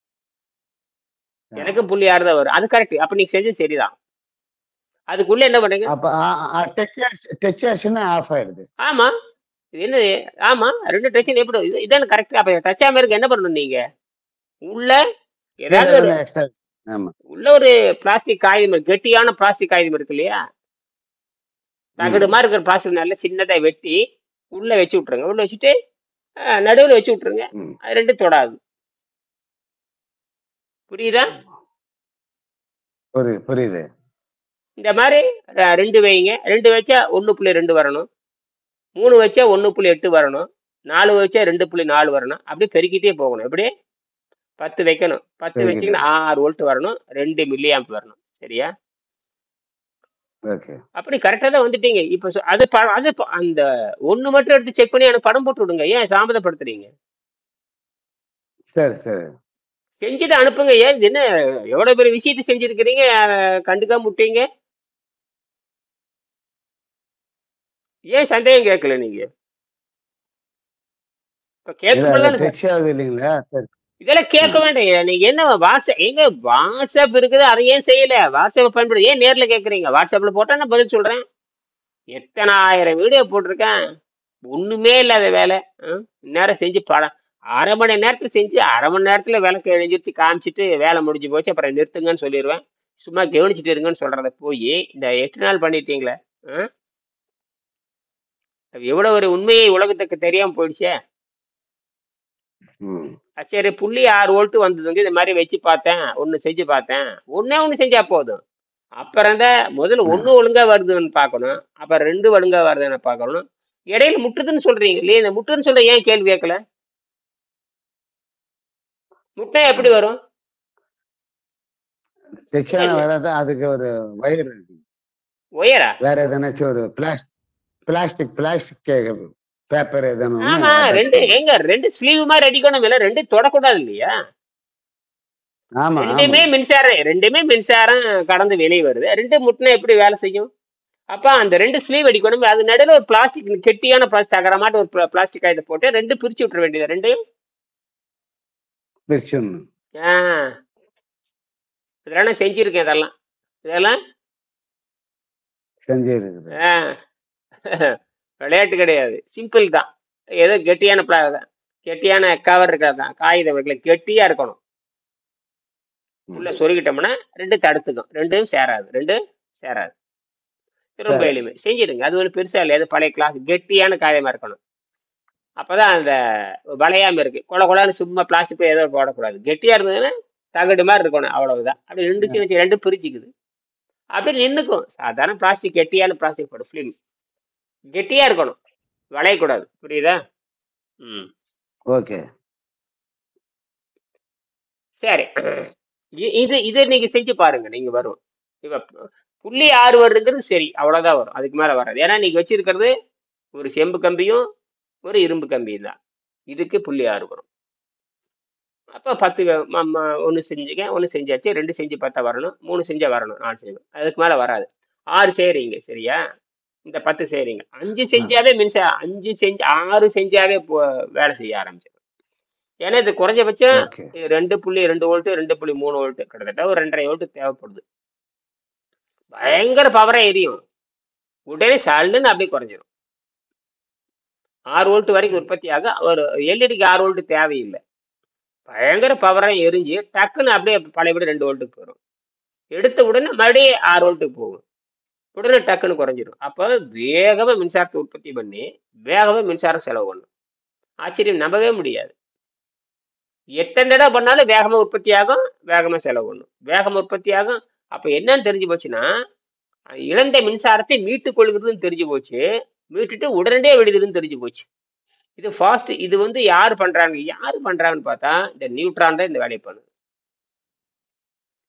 எனக்கு 0.6 தான் வரும். அது கரெக்ட். அப்ப நீங்க செஞ்சது சரிதான். அதுக்குள்ள என்ன பண்ணுங்க, ஆஃப் ஆயிடுது. ஆமா, இது என்ன? ஆமா, 2 டச் எப்படி? இதான கரெக்ட். அப்ப டச் ஆகாம இருக்கு என்ன பண்ணணும் நீங்க? உள்ள ஏதாவது உள்ள ஒரு பிளாஸ்டிக் காகிதம், கெட்டியான பிளாஸ்டிக் காகிதம் இருக்கு இல்லையா, தகடு மாதிரி இருக்கிற பிளாஸ்டிக் நல்ல சின்னதா வெட்டி உள்ள வச்சு விட்டுருங்க. உள்ள வச்சுட்டு நடுவில் வச்சு விட்டுருங்க. அது 2 தொடாது. புரியுதா? புரியுது. இந்த மாதிரி 2 வைங்க. 2 வச்சா 1.2 வரணும், 3 வச்சா 1.8 வரணும், 4 வச்சா 2.4 வரணும். அப்படியே பெருக்கிட்டே போகணும். எப்படி? 10 வைக்கணும். 10 வச்சீங்கன்னா 6 வோல்ட் வரணும், 2 மில்லி ஆம்ப் வரணும். சரியா? ஓகே. அப்படி கரெக்டா தான் வந்துட்டீங்க. இப்ப அது அந்த ஒண்ணு மட்டும் எடுத்து செக் பண்ணி எனக்கு படம் போட்டு விடுங்க. ஏன் தாமதப்படுத்துறீங்க? சரி, சரி. செஞ்சதை அனுப்புங்க. ஏன் இது என்ன எவ்வளவு பெரிய விஷயத்தை செஞ்சிருக்கிறீங்க, கண்டுக்காம விட்டீங்க? ஏன் சந்தேகம் கேட்கல நீங்க? இப்ப இல்ல கேட்கும் அதுல தானே சார். டச் ஆகுது இல்லைங்களா? சரி. இதெல்லாம் கேட்க ம். வேண்டாம். நீங்க என்ன வாட்ஸ்அப் இருக்குது, அதை ஏன் செய்யல? வாட்ஸ்அப் பயன்படுத்தி ஏன் நேர்ல கேட்கறீங்க? வாட்ஸ்அப்ல போட்டா நான் பதில் சொல்றேன். எத்தனை ஆயிரம் வீடியோ போட்டிருக்கேன். ஒண்ணுமே இல்லாத வேலை. இந்நேரம் செஞ்சு படம் 1/2 மணி நேரத்துல செஞ்சு 1/2 மணி நேரத்துல விளக்கு எழிஞ்சிருச்சு காமிச்சிட்டு வேலை முடிஞ்சு போச்சு, அப்புறம் நிறுத்துங்கன்னு சொல்லிடுவேன். சும்மா கவனிச்சுட்டு இருங்கன்னு சொல்றத போய் இந்த 8 நாள் பண்ணிட்டீங்களே. ஆ? அது எவ்வளவு ஒரு உண்மையை உலகத்துக்கு தெரியாம போயிடுச்சே. ம். சரி, 0.6 வோல்ட் வந்ததுங்க, இந்த மாதிரி வச்சு பார்த்தேன், ஒண்ணு செஞ்சு பார்த்தேன். ஒண்ணு செஞ்சா போதும். அப்புறம் தான் முதல்ல ஆ. ஒண்ணு ஒழுங்கா வருதுன்னு பார்க்கணும், அப்புறம் 2 ஒழுங்கா வருதுன்னு பார்க்கணும். இடையில முட்டுதுன்னு சொல்றீங்க இல்லையா? இந்த முட்டுன்னு சொல்ற ஏன் கேள்வி கேட்கல? முட்டை எப்படி வரும்? டச் இல்ல ஆனா இல்ல வராது. அதுக்கு ஒரு வயர் இருக்கு. ஒயரா? வேற எதனாச்சும் ஒரு பிளாஸ்டிக் பிளாஸ்டிக் பேப்பர் எதனா ஒண்ணு ஆமா, அட்டாச் ரெண்டு பண்ணணும். எங்க 2 ஸ்லீவ் மாதிரி அடிக்கணும் இல்ல? 2 தொடக்கூடாது இல்லையா? ஆமா, ஆமா. ரெண்டுமே மின்சாரம் கடந்து வெளியே வருது. 2 முட்டினா எப்படி வேலை செய்யும்? அப்ப அந்த 2 ஸ்லீவ் அடிக்கணும். அது நடுவில் ஒரு பிளாஸ்டிக், கெட்டியான பிளாஸ்டிக் தகரமாட்ட ஒரு பிளாஸ்டிக் காயத்தை போட்டு 2 பிரிச்சு விட்டுற வேண்டியது ரெண்டையும். பிரிச்சிடணும். ஆஹ் இதெல்லாம் நான் செஞ்சிருக்கேன். இதெல்லாம் செஞ்சு இருக்குது. ஆஹ் விளையாட்டு கிடையாது, சிம்பிள் தான். ஏதோ கெட்டியான கவர் இருக்காதான், காகிதம் இருக்குல்ல, கெட்டியா இருக்கணும். உள்ள ம். சொருகிட்டோம்னா 2 தடுத்துக்கும், ரெண்டும் சேராது. ரொம்ப சரி. எளிமை, செஞ்சிருங்க. அது ஒரு பெருசா இல்லை, அது பழைய கிளாஸ் கெட்டியான காயமா இருக்கணும். அப்பதான் அந்த வளையாம இருக்கு. கொலன்னு சும்மா பிளாஸ்டிக் ஏதோ போடக்கூடாது. கெட்டியா இருந்ததுன்னா தகடு மாதிரி இருக்கணும், அவ்வளவுதான். அப்படி ஆ. நின்றுச்சு, 2 பிரிச்சுக்குது, அப்படி நின்னுக்கும். சாதாரண பிளாஸ்டிக், கெட்டியான பிளாஸ்டிக் போடும், ஃபிலிம் கெட்டியா இருக்கணும், வளையக்கூடாது. புரியுதா? ம். ஓகே. சரி. இது நீங்க செஞ்சு பாருங்க, நீங்க வரும். இப்ப 0.6 வருங்கிறது சரி, அவ்வளவுதான் வரும், அதுக்கு மேல வராது. ஏன்னா நீங்க வச்சிருக்கிறது ஒரு செம்பு கம்பியும் ஒரு இரும்பு கம்பியும் தான். இதுக்கு 0.6 வரும். அப்ப 10 ஒண்ணு செஞ்சாச்சு, 2 செஞ்சு பார்த்தா வரணும், 3 செஞ்சா வரணும், 4 செய்யணும், அதுக்கு மேல வராது. 6 செய்றீங்க சரியா? இந்த 10 செய்றீங்க, 5 ஆ. செஞ்சாவே 6 செஞ்சாவே வேலை செய்ய ஆரம்பிச்சிடும். ஏன்னா இது குறைஞ்சபட்சம் ஓகே. 2.2 வோல்ட், 2.3 வோல்ட், கிட்டத்தட்ட ஒரு 2.5 வோல்ட் தேவைப்படுது. பயங்கர பவரா எரியும், உடனே சல்லுன்னு அப்படியே குறைஞ்சிரும். 6 வோல்ட் வரைக்கும் உற்பத்தி ஆக ஒரு எல்இடிக்கு 6 வோல்ட் தேவையில்லை. பயங்கர பவரா எரிஞ்சு டக்குன்னு அப்படியே பழையபடி 2 வோல்ட்டுக்கு போயிடும். எடுத்த உடனே மறுபடியும் 6 வோல்ட்டுக்கு போகும், உடனே டக்குன்னு குறைஞ்சிரும். அப்ப வேகமா மின்சாரத்தை உற்பத்தி பண்ணி வேகமா மின்சாரம் செலவு பண்ணும். ஆச்சரியம், நம்பவே முடியாது. எத்தனை தடவை பண்ணாலும் வேகமா உற்பத்தி ஆகும், வேகமா செலவு பண்ணும், வேகமா உற்பத்தி ஆகும். அப்ப என்னன்னு தெரிஞ்சு போச்சுன்னா, இழந்த மின்சாரத்தை மீட்டுக் கொள்கிறதுன்னு தெரிஞ்சு போச்சு. மீட்டுட்டு உடனடியே விடுதல்னு தெரிஞ்சு போச்சு. இது ஃபாஸ்ட். இது வந்து யாரு பண்றாங்கன்னு பார்த்தா இந்த நியூட்ரான் தான் இந்த வேலையை பண்ணுது.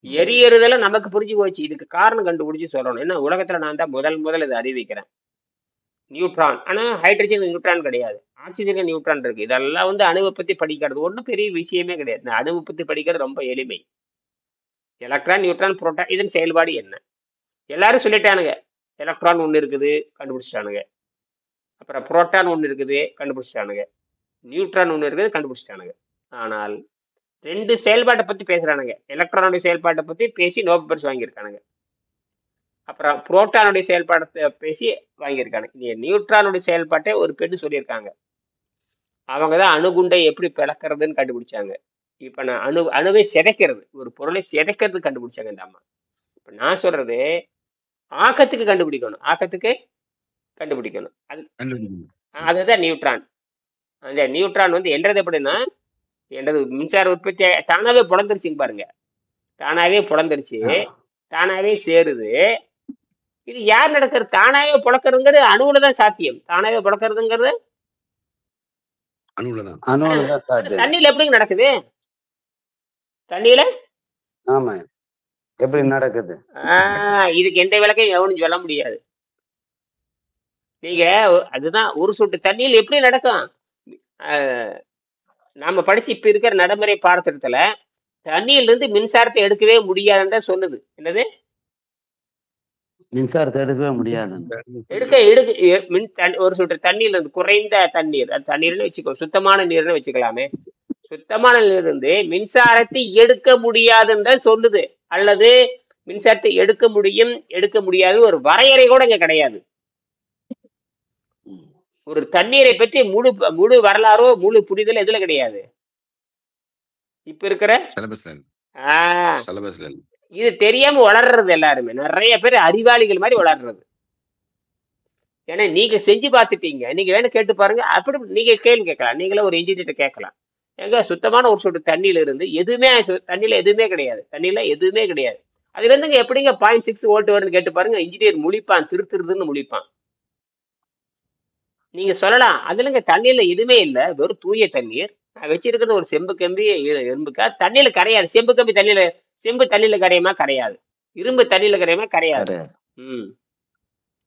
ம். எரியறதெல்லாம் நமக்கு புரிஞ்சு போச்சு. இதுக்கு காரணம் கண்டுபிடிச்சு சொல்லணும். ஏன்னா உலகத்துல நான் தான் முதல் இதை அறிவிக்கிறேன். நியூட்ரான். ஆனா ஹைட்ரஜன் நியூட்ரான் கிடையாது, ஆக்சிஜன் நியூட்ரான் இருக்கு. இதெல்லாம் வந்து அணுவை பத்தி படிக்கிறது ஒன்றும் பெரிய விஷயமே கிடையாது. இந்த அணுவை பத்தி படிக்கிறது ரொம்ப எளிமை. எலக்ட்ரான், நியூட்ரான், புரோட்டான், இதன் செயல்பாடு என்ன எல்லாரும் சொல்லிட்டானுங்க. எலக்ட்ரான் ஒண்ணு இருக்குது, கண்டுபிடிச்சிட்டானுங்க. அப்புறம் புரோட்டான் ஒண்ணு இருக்குது, கண்டுபிடிச்சிட்டானுங்க. நியூட்ரான் ஒண்ணு இருக்குது, கண்டுபிடிச்சிட்டானுங்க. ஆனால் 2 செயல்பாட்டை பத்தி பேசுறானுங்க. எலக்ட்ரானுடைய செயல்பாட்டை பத்தி பேசி நோபல் பரிசு வாங்கியிருக்கானுங்க. அப்புறம் புரோட்டானுடைய செயல்பாட்டை பேசி வாங்கியிருக்கானுங்க. நியூட்ரானுடைய செயல்பாட்டை ஒரு பெண்ணு சொல்லியிருக்காங்க. அவங்கதான் அணுகுண்டை எப்படி பிளக்கிறதுன்னு கண்டுபிடிச்சாங்க. இப்ப நான் அணுவை சிதைக்கிறது, ஒரு பொருளை சிதைக்கிறது கண்டுபிடிச்சாங்க இந்த அம்மா. இப்ப நான் சொல்றது ஆக்கத்துக்கு கண்டுபிடிக்கணும். கண்டுபிடிக்கணும். அதுதான் நியூட்ரான். அந்த நியூட்ரான் வந்து என்றது எப்படின்னா, என்றது மின்சார உற்பத்தி தானாவே புலந்துருச்சுன்னு பாருங்க. தானாவே புலந்துருச்சு, ஆ. தானாவே சேருது. இது யார் நடக்கிறது? தானாவே புழக்கிறதுங்கிறது அணுவுல தான் சாத்தியம். தானாவே புழக்கிறதுங்கிறது அணுவுல தான் சாத்தியம். தண்ணியில எப்படிங்க நடக்குது? தண்ணியில ஆமா. எப்படி நடக்குது? இதுக்கு எந்த விளக்கையும் எவனும் சொல்ல முடியாது. நீங்க அதுதான் ஒரு சொட்டு தண்ணியில் எப்படி நடக்கும்? ஆஹ் நாம படிச்சு இப்ப இருக்கிற நடைமுறை பாடத்திட்டத்துல தண்ணியில இருந்து மின்சாரத்தை எடுக்கவே முடியாதுன்னு தான் சொல்லுது. என்னது? மின்சாரத்தை எடுக்கவே முடியாது. எடுக்க எடுக்க ஒரு சொட்டு தண்ணியில இருந்து குறைந்த தண்ணீர், அது தண்ணீர்னு வச்சுக்கோ, சுத்தமான நீர்னு வச்சுக்கலாமே, சுத்தமான நீர் இருந்து மின்சாரத்தை எடுக்க முடியாதுன்னு தான் சொல்லுது. அல்லது மின்சாரத்தை எடுக்க முடியும், எடுக்க முடியாது ஒரு வரையறை கூட இங்க கிடையாது. ஒரு தண்ணீரை பற்றி முழு முழு வரலாறோ முழு புரிதல் எதுல கிடையாது இப்ப இருக்கிற இது தெரியாம வளர்றது எல்லாருமே. நிறைய பேர் அறிவாளிகள் மாதிரி வளர்றது. ஏன்னா நீங்க செஞ்சு பார்த்துட்டீங்க, நீங்க வேணும் கேட்டு பாருங்க. அப்படி நீங்க கேள்வி கேட்கலாம், நீங்களே ஒரு இன்ஜினியர் கேட்கலாம், எங்க சுத்தமான ஒரு சொட்டு தண்ணியில இருந்து எதுவுமே தண்ணியில எதுவுமே கிடையாது, தண்ணியில எதுவுமே கிடையாது, அதுல இருந்துங்க எப்படிங்க 0.6 வோல்ட் வரும்னு கேட்டு பாருங்க. இன்ஜினியர் முழிப்பான், திருத்துருதுன்னு முழிப்பான். நீங்க சொல்லலாம் அதுலங்க தண்ணியில எதுவுமே இல்லை, வெறும் தூய தண்ணீர், நான் வச்சிருக்கிறது ஒரு செம்பு கம்பி இரும்புக்கா, தண்ணியில கரையாது. செம்பு கம்பி தண்ணியில, செம்பு தண்ணியில கரையுமா? கரையாது. இரும்பு தண்ணியில கரையுமா? கரையாது.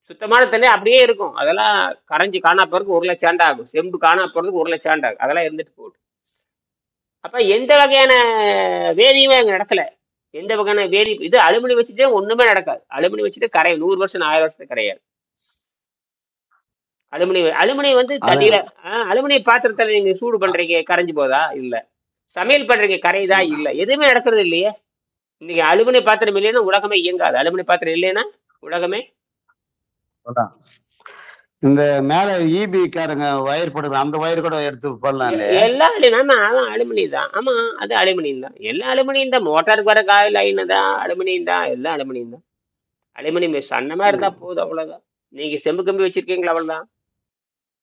சுத்தமான தண்ணி அப்படியே இருக்கும். அதெல்லாம் கரைஞ்சி காணா போறதுக்கு 1 லட்சம் ஆண்டு ஆகும். செம்பு காணா போறதுக்கு 1 லட்சம் ஆண்டு ஆகும். அதெல்லாம் இருந்துட்டு போகுது. அப்ப எந்த வகையான வேதியுமே அங்க நடக்கல. எந்த வகையான வேதி, இது அலுமினி வச்சுட்டே ஒண்ணுமே நடக்காது. அலுமினி வச்சுட்டு கரை 100 வருஷம் 1000 வருஷத்துக்கு கரையாது. அலுமினி வந்து தண்ணியில, அலுமினிய பாத்திரத்துல நீங்க சூடு பண்றீங்க, கரைஞ்சு போதா? இல்ல. சமையல் பண்றீங்க, கரையுதா? இல்ல. எதுவுமே நடக்கிறது இல்லையே. இன்னைக்கு அலுமினிய பாத்திரம் இல்லைன்னா உலகமே இயங்காது. அலுமினிய பாத்திரம் இல்லைன்னா உலகமே. இந்த மேல இபி காரங்க வயர் போடுற அந்த வயர் கூட எடுத்து போடலாம். எல்லா அலுமினியம் தான். ஆமா, அது அலுமினியம் தான். எல்லாம் அலுமினியம் தான். மோட்டாருக்கு வர காயில் லைன் தான் அலுமினியம் தான். எல்லாம் அலுமினியம் தான். அலுமினியம் சன்னமா இருந்தா போதும், அவ்வளவுதான். நீங்க செம்பு கம்பி வச்சிருக்கீங்களா? அவ்வளவுதான்.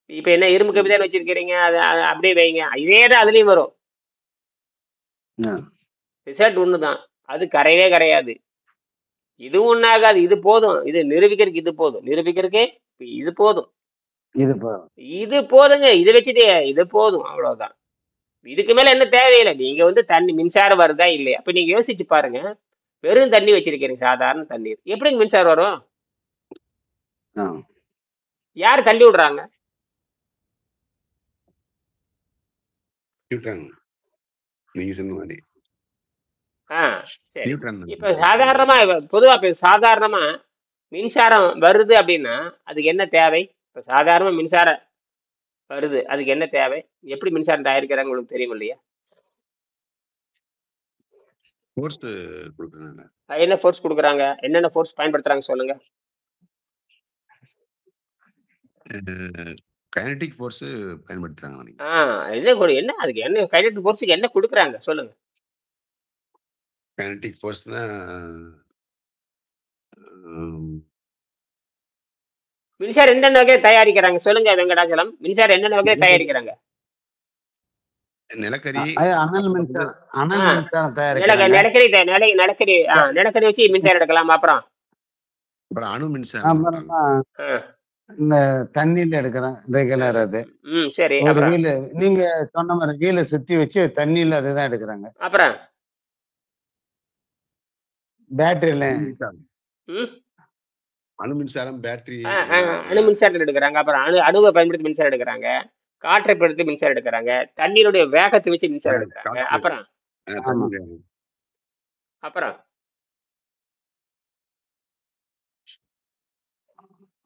இப்ப என்ன இரும்பு கம்பி தான் வச்சிருக்கீங்க, அது அப்படியே வைங்க, இதே தான் அதுலயும் வரும். ரிசல்ட் ஒண்ணுதான். அது கரையவே கரையாது. இது ஒண்ணாகாது. இது போதும். இது நிரூபிக்கிறதுக்கு இது போதும். நிரூபிக்கிறதுக்கே இது போதும். இது போதுங்க. இது வச்சுட்டு இது போதும், அவ்வளவுதான். இதுக்கு மேல என்ன தேவையில்லை. நீங்க வந்து தண்ணி மின்சாரம் வருதா இல்லையா? அப்ப நீங்க யோசிச்சு பாருங்க. வெறும் தண்ணி வச்சிருக்கீங்க, சாதாரண தண்ணீர், எப்படிங்க மின்சாரம் வரும்? யாரு தள்ளி விடுறாங்க? நீங்க சொன்ன மாதிரி. சரி. இப்ப சாதாரணமா, பொதுவா சாதாரணமா மின்சாரம் வருது அப்படின்னா அதுக்கு என்ன தேவை? இப்ப சாதாரணமா மின்சாரம் வருது, அதுக்கு என்ன தேவை? எப்படி மின்சாரம் தயாரிக்கிறாங்க உங்களுக்கு தெரியும் இல்லையா? என்ன ஃபோர்ஸ் கொடுக்குறாங்க? என்னென்ன ஃபோர்ஸ் பயன்படுத்துறாங்க சொல்லுங்க. கைனடிக் ஃபோர்ஸ் பயன்படுத்துறாங்க. என்ன அதுக்கு என்ன கைனடிக் ஃபோர்ஸ்க்கு என்ன கொடுக்குறாங்க சொல்லுங்க. கைனடிக் ஃபோர்ஸ்னா மின்சாரம் என்னென்ன வகையில தயாரிக்கிறாங்க சொல்லுங்க வெங்கடாச்சலம். மின்சாரம் என்னென்ன வகையில தயாரிக்கிறாங்க? நிலக்கரி, நிலக்கரி வச்சு மின்சாரம் எடுக்கலாம். அப்புறம் அணு மின்சாரம், இந்த தண்ணியில எடுக்கிறேன் ரெகுலர். அது சரி. நீங்க சொன்ன மாதிரி வீல சுத்தி வச்சு தண்ணியில அதுதான் எடுக்கிறாங்க. அப்புறம் பேட்டரியில அணு மின்சாரம், பேட்டரி, அணு மின்சாரத்தில் எடுக்கிறாங்க. அப்புறம் அணுவை பயன்படுத்தி மின்சாரம் எடுக்கிறாங்க. காற்றை பயன்படுத்தி மின்சாரம் எடுக்கிறாங்க. தண்ணீருடைய வேகத்தை வச்சு மின்சாரம் எடுக்கிறாங்க. அப்புறம் அப்புறம்